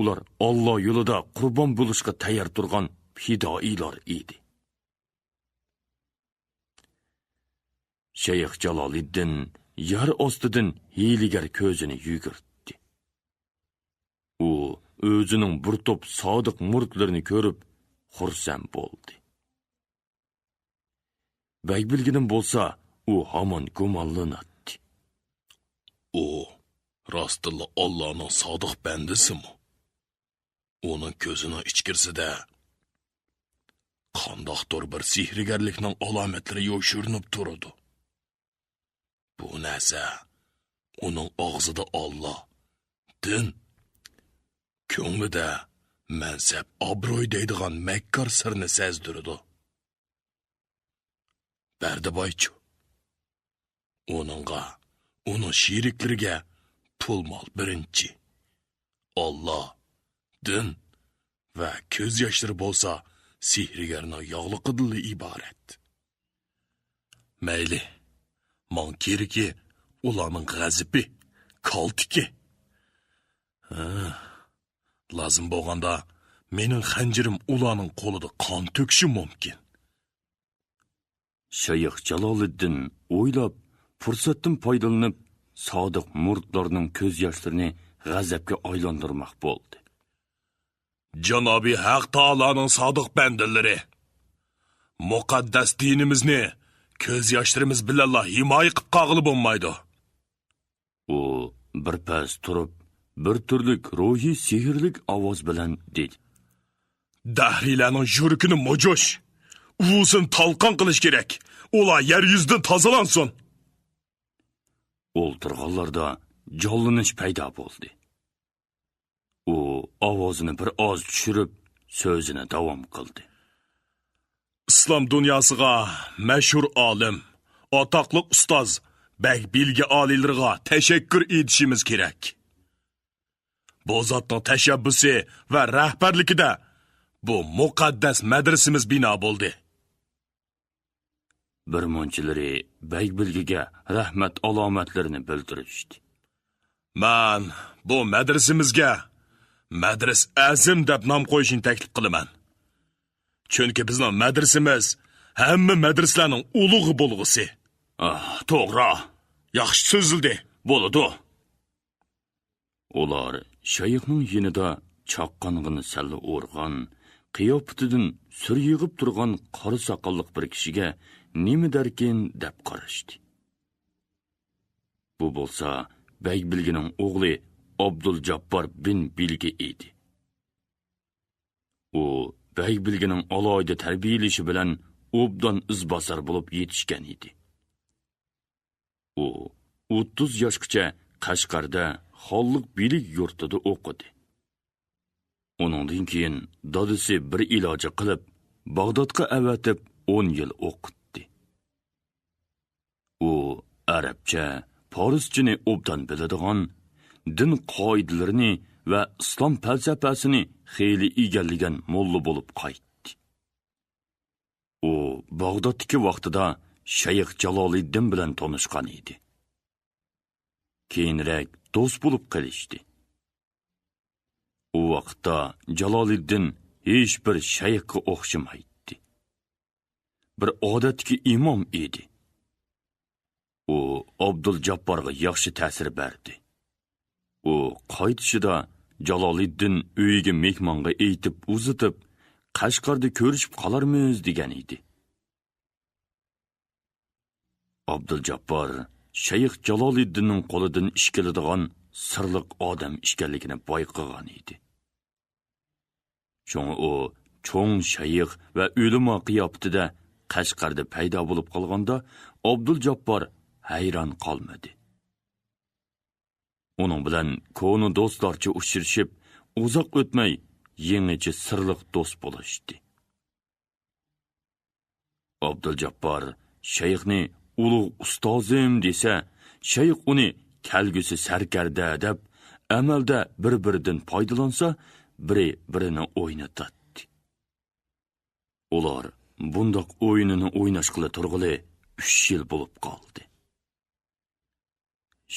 A: ular Alloh yo'lida qurbon bo'lishga tayyor turgan fidoilar edi. Shayx Jaloliddin yer ostidan hiyligar ko'zini yugurtdi. U o'zining bir to'p sodiq muridlarini ko'rib xursand bo'ldi. Baybilginim bo'lsa, u hamon gumonlanadi.
E: O, rostilla Allohning sodiq bandisimi? Uning ko'zining ichkirisida qandoqdir bir sehrgarlikning alomatlari yo'shirinib turadi. Bu narsa uning og'zida Alloh, din, ko'nglida mansab, obro'y deydigan makkor sirni sezdiradi. Bardaboychi, uning sheriklariga pul-mol birinchi. Alloh, din va ko'z yoshlari bo'lsa sehrgarning yog'liqidan iborat. Mayli, man keriki ularning g'azibi, kaltiki. Lazım bo'lganda mening xanjirim ularning qo'lida qon to'kishi mumkin.
A: Shayx Jaloliddin o'ylab, fursatdan foydalanib, sodiq muridlarning ko'z yoshlarini g'azabga aylantirmoq bo'ldi.
E: Janobi Haq Taoloning sodiq bandalari, muqaddas dinimizni ko'z yoshlarimiz bilan himoya qilib qog'ilib bo'lmaydi.
A: U bir pas turib, bir turlik ruhiy sehrlik ovoz bilan dedi.
E: Dahrilarning yuragini mo'josh, uvusin talqon qilish kerak. Ular yer yuzidan tozalansin.
A: O'ltirganlarda jonlanish paydo bo'ldi. U ovozini bir oz tushirib, so'zini davom qildi.
E: Islom dunyosiga mashhur olim, atoqli ustoz, bilgi oliylariga tashakkur etishimiz kerak. Bu zotning tashabbusi va rahbarligida bu muqaddas madrasamiz bino bo'ldi.
A: Bir munchilari bilgiga rahmat alomatlarini bildirishdi.
E: Men bu madrasamizga Madras Azim deb nom qo'yishni taklif qilaman. Chunki bizning madrasamiz hamma madrasalarning ulug'i bo'lg'isi.
A: To'g'ri.
E: Yaxshi so'zildi.
A: Bo'ladi. Ular shayxning yonida chaqqong'ini salla o'rg'an, qiyofatidan sur yig'ib turgan qora soqolliq bir kishiga nima darkin deb qarashdi. Bu bo'lsa, Baybilgining o'g'li Abdul Jabbor bin Bilgi edi. U Baybilgining aloyida tarbiyalashi bilan obdan izbosar bo'lib yetishgan edi. U 30 yoshgacha Qashqarda xolliq bilik yurtida o'qidi. Uningdan keyin dadasi bir iloji qilib, Bag'dodga avatib 10 yil o'qitdi. U arabcha, farschani obdan biladigan, din qoidalarini va islom falsafasini xeyli egallagan molla bo'lib qaytdi. U Bag'doddagi vaqtida Shayx Jaloliddin bilan tanishgan edi. Keyinroq do'st bo'lib qolishdi. U vaqtda Jaloliddin hech bir shayxga o'xshamaydi. Bir odatdagi imom edi. U Abdul Jabborga yaxshi ta'sir berdi. U qaytishida Jaloliddin uyiga mehmonga aytib uzitib, Qashqarda ko'rishib qolarmiz degan edi. Abdul Jabbor Shayx Jaloliddinning qo'lidan ish keladigan sirliq odam ekanligini bayqagan edi. Shunga u cho'ng shayx va ulamo qiyofatida Qashqarda paydo bo'lib qolganda Abdul Jabbor hayron qolmadi. Uning bilan ko'ni do'stlarcha uchrashib, uzoq o'tmay yangicha sirliq do'st bo'lishdi. Abdul Jabbor shayxni ulug' ustozim desa, shayx uni kelgusi sarkarda deb amalda bir-biridan foydalansa, biri birini o'ynatadi. Ular bundoq o'yinini o'ynashqili turg'ili 3 yil bo'lib qoldi.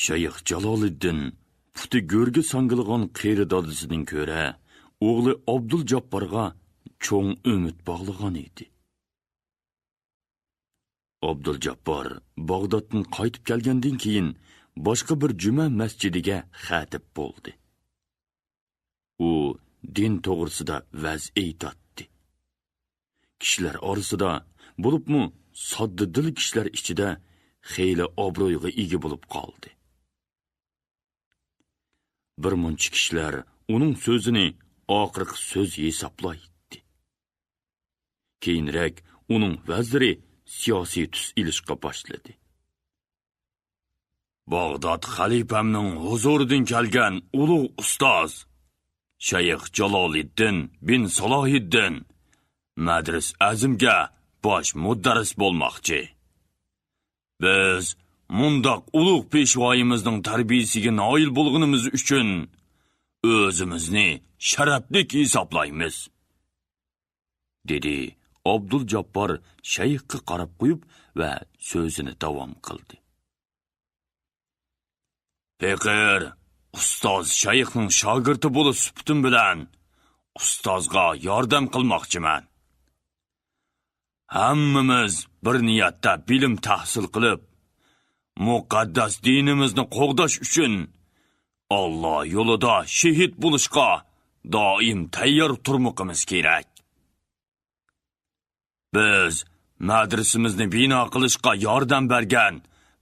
A: Shayx Jaloliddin puti go'rga sangilgan qeri dadisining ko'ra, o'g'li Abdul Jabborga cho'ng umid bog'lagan edi. Abdul Jabbor Bag'doddan qaytib kelgandan keyin boshqa bir juma masjidiga xatib bo'ldi. U din to'g'risida vaz aytdi. Kishilar orasida, bo'libmi sodda dil kishilar ichida xeyli obro'yga ega bo'lib qoldi. Bir muncha kishilar uning so'zini oxirgi so'z hisoblaydi. Keyinroq uning vaziri siyosiy tus ilishga boshladi. Bag'dod xalifamning huzuridan kelgan ulug' ustoz Shayx Jaloliddin bin Salohiddin Madris Azimga bosh muddaris bo'lmoqchi. Biz mundoq ulug' peshvoyimizning tarbiyasiga noil bo'lganimiz uchun o'zimizni sharafli hisoblaymiz, dedi Abdul Jabbor shayxga qarab qo'yib va so'zini davom qildi. Faqir ustoz shayxning shogirdi bo'lib suhbatim bilan ustozga yordam qilmoqchiman. Hammamiz bir niyatda bilim tahsil qilib, muqaddas dinimizni qo'g'dash uchun Alloh yo'lida shahid bo'lishga doim tayyor turmoqimiz kerak. Biz madrasamizni bino qilishga yordam bergan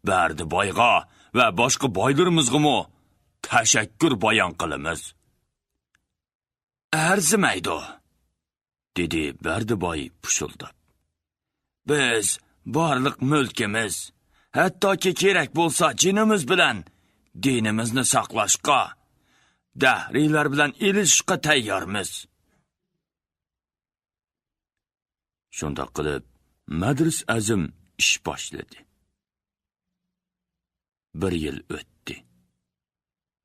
A: Bardiboyga va boshqa boylarimizga tashakkur bayon qilamiz. Arzimaydi, dedi Bardiboy pushildab. Biz barliq mulkimiz, hattoki kerak bo'lsa jinimiz bilan dinimizni saqlashga, dahriylar bilan elishishga tayyormiz. Shunda qilib, Madris Azim ish boshladi. 1 yil o'tdi.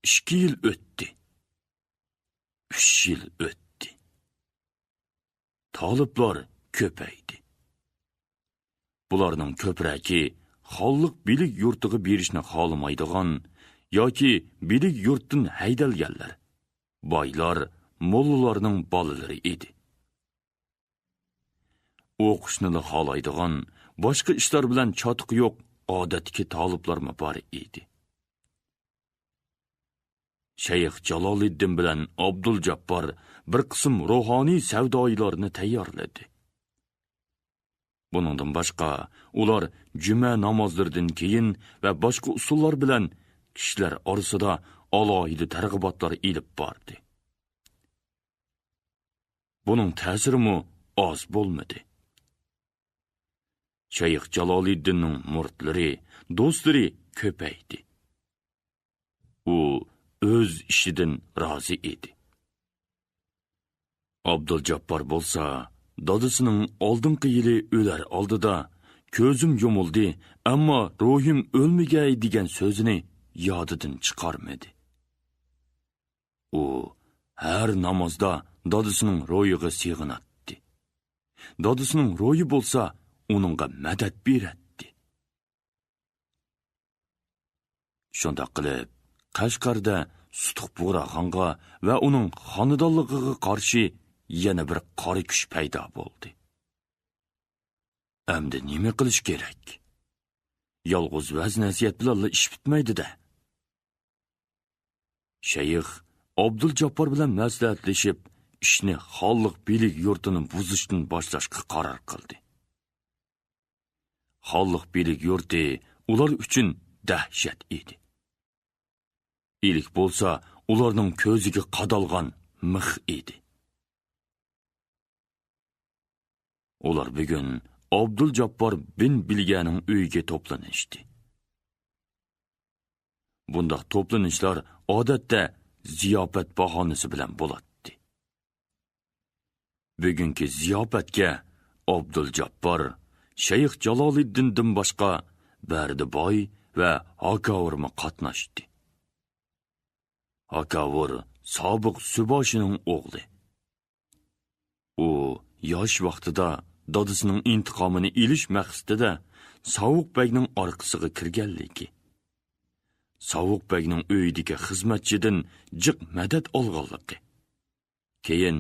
A: 2 yil o'tdi. 3 yil o'tdi. Taliblar ko'paydi. Bularning ko'pragi xalq bilik yurtiga berishni xohlamaydigan yoki bilik yurtdan haydalganlar, boylar, mollalarning bolalari edi. O'qishni xohlaydigan, boshqa ishlar bilan chotiq yo'q odatdagi taliblar bor edi. Shayx Jaloliddin bilan Abdul Jabbor bir qism ruhoniy savdoyilarni tayyorladi. Buningdan boshqa ular juma namozlaridan keyin va boshqa usullar bilan kishilar orasida alohida targ'ibotlar ilib bordi. Buning ta'siri oz bo'lmadi. Shayx Jaloliddinning muridlari, do'stlari ko'paydi. U o'z ishidan rozi edi. Abdul Jabbor bo'lsa, dadasining oldingi yili o'lar oldida ko'zim yumildi, ammo ruhim o'lmagay degan so'zini yodidan chiqarmadi. U har namozda dadasining ro'yiga sig'inatdi. Dadasining ro'yi bo'lsa, uningga madad beradi. Shunda qilib, Qashqarda Sutuq Bo'raxonga va uning xonadonligiga qarshi yana bir qora kuch paydo bo'ldi. Endi nima qilish kerak? Yolg'iz vaz-nasihat bilan ish bitmaydi-da. Shayx Abdul Jabbor bilan maslahatlashib, ishni xalq bilik yurtini buzishdan boshlashga qaror qildi. Xalq bilik yurti ular uchun dahshat edi. İlk bo'lsa, ularning ko'ziga qadalgan mix edi. Ular bugun Abdul Jabbor bin Bilganing uyiga to'planishdi. Bundaq to'planishlar odatda ziyofat bahonasi bilan bo'ladi. Bugungi ziyofatga Abdul Jabbor, Shayx Jaloliddindan boshqa Bardiboy va Hakavurma qatnashdi. Hakavur sobiq suboshining o'g'li. U yosh vaqtida dadisining intiqomini ilish maqsadida Sovuq Begning orqasiga kirganligi. Sovuq Begning uyidagi xizmatchidan jiq madad olganligi. Keyin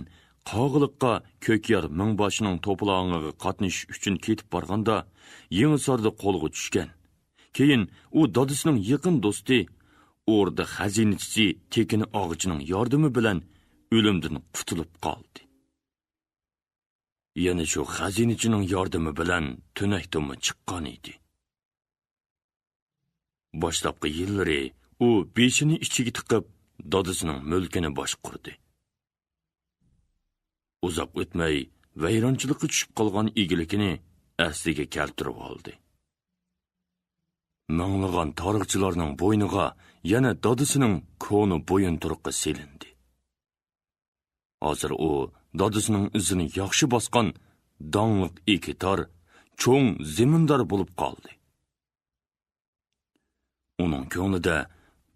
A: Qog'iliqqa Ko'kyar mingboshining to'plang'iga qatnashish uchun ketib borganda, Yangisorda qo'lga tushgan. Keyin u dadisining yaqin do'sti, o'rda xazinachisi Tekin og'ichining yordami bilan o'limdan qutulib qoldi. Yana shu xazinachining yordami bilan tunakdimi chiqqan edi. Boshlabqi yillari u beshini ichiga tiqib, dadisining mulkini boshqurdi. Uzoq o'tmay, vayronchilikka tushib qolgan egiligini asliga keltirib oldi. Manglagan tarixchilarning bo'yniga yana dadisining ko'ni bo'yin turuqqa selindi. Hozir u dadisining izini yaxshi bosgan dongliq ekitar, cho'ng zemindor bo'lib qoldi. Uning ko'nglida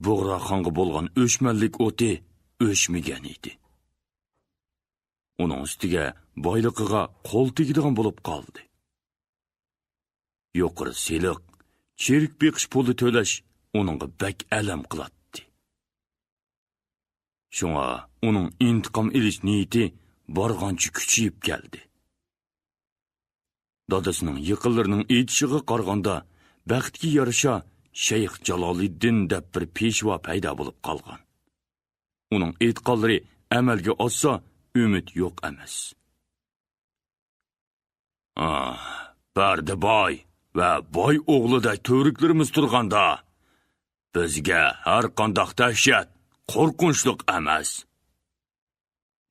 A: Bug'roxonga bo'lgan o'chmanlik o'ti o'chmagan edi. Uning ustiga boyliqiga qo'l tegadigan bo'lib qoldi. Yuqori seliq, cherik beqish puli to'lash uningga bak alam qiladi. Shunga uning intiqom ilish niyati borgancha kuchayib keldi. Dadasining yaqinlarining aytishiga qaraganda, baxtga yarasha Shayx Jaloliddin deb bir peshvo paydo bo'lib qolgan. Uning aytqanlari amalga oshsa, umid yo'q emas. Bardiboy va boy o'g'lida to'riklarimiz turganda, bizga har qanday dahshat, qo'rqinchlik emas,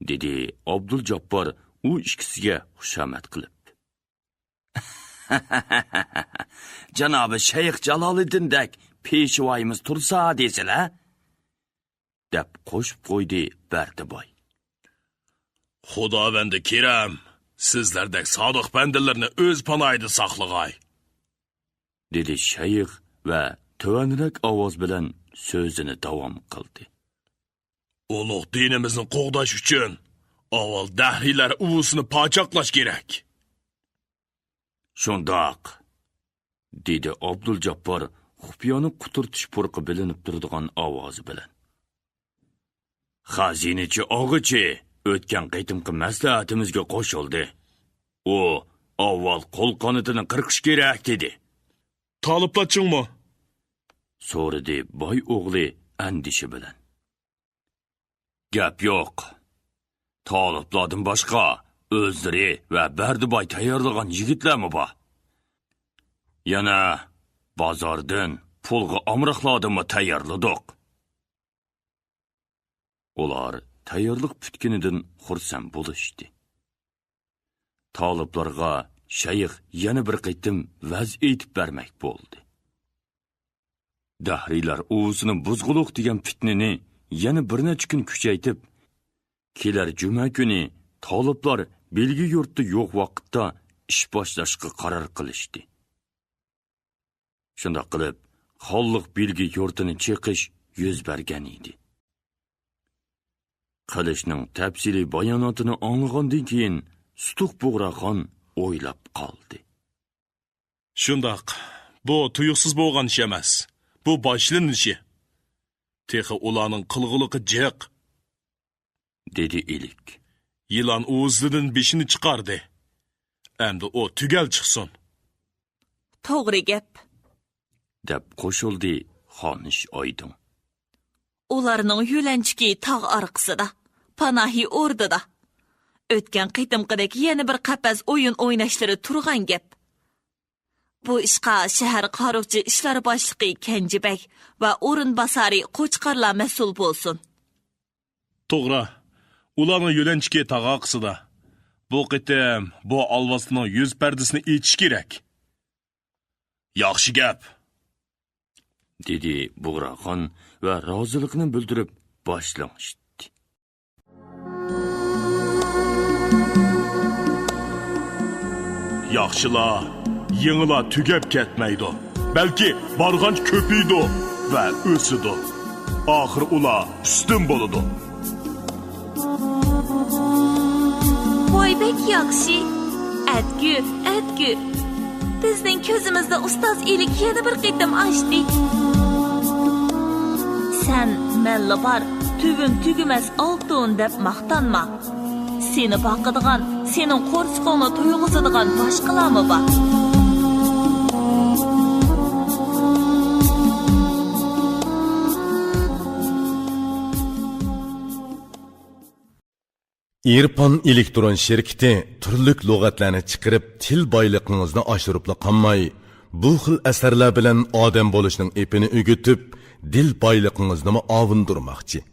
A: dedi Abduljabbor u ikkisiga xushamad qilib. Janobi Shayx Jaloliddindek peshvoyimiz tursa desizlar, deb qo'shib qo'ydi Bardiboy.
E: Xudovendi kiram, sizlardek sodiq bandalarni o'z panoyida saqlag'ay,
A: dedi shayx va tuvanrak ovoz bilan so'zini davom qildi.
E: Ulug' dinimizni qo'g'dash uchun avval dahriylar uvusini pochoqlash kerak.
A: Shundoq, dedi Abduljabbor xufiyoni quturtish purqi bilinib turadigan ovozi bilan. Xazinachi og'ichi o'tgan qaytimqi maslahatimizga qo'shildi. U avval qo'l qanotini qirqish kerak dedi.
E: Toliblarchingmi?
A: So'radi boy o'g'li andishi bilan. Gap yo'q. Toliblardan boshqa o'zlari va Bardiboy tayyorlagan yigitlarmi bor? Yana bozordan pulga omroqlarni tayyorladik. Ular tayyorlik putkinidan xursand bo'lishdi. Toliblarga shayx yana bir qaytim vaz aytib bermak bo'ldi. Dahriylar o'zini buzg'uluq degan fitnani yana bir necha kun kuchaytib, kelar juma kuni toliblar belgi yurtda yo'q vaqtda ish boshlashga qaror qilishdi. Shunday qilib, xolliq belgi yurtini cheqish yuz bergan edi. Qilishning tafsiliy bayonotini anglagandan keyin Stuq Bug'roxon o'ylab qoldi.
E: Shundoq, bu tuyuqsiz bo'lgan ish emas. Bu boshlanishi. Texi ularning qilg'iliqi jiq,
A: dedi ilik.
E: Yilon o'zidan beshini chiqardi. Endi o tugal chiqsin.
B: To'g'ri gap,
A: deb qo'shildi Xonish Oydin.
B: ularning yo'lanchiki tog' orqasida, panohi o'rdida. O'tgan qitimqidek yana bir qapas o'yin o'ynashlari turgan gap. Bu ishqa shahar qorovchi ishlar boshlig'i Kenjibek va o'rinbosari Qo'chqarlar mas'ul bo'lsin.
E: To'g'ri. Ularning yo'lanchiki tog'oqsida. Bu qitim bu alvosning yuz pardasini echish kerak. Yaxshi gap,
A: dedi Bug'roxon va rozilikni bildirib boshlashdi.
E: yaxshilar, yangilar tugab ketmaydi. Balki borganch ko'paydi va o'sidi. Oxir ular ustun bo'ladi.
B: Voy bek yaxshi. Әтгü. Bizning ko'zimizda ustoz ilik yana bir qitim ochdi. Sen malla bar, tügün tügüməz altın deb maqtanma. Seni baqıdığan, senin qo'rsiqo'ni to'yg'izadigan boshqalarmi bor?
F: İrpon elektron şirketi turlik lug'atlarni chiqarib til boyligingizni oshiribla qolmay, bu xil asarlar bilan odam bo'lishning epini o'gitib, dil boyligingizni ovundirmoqchi.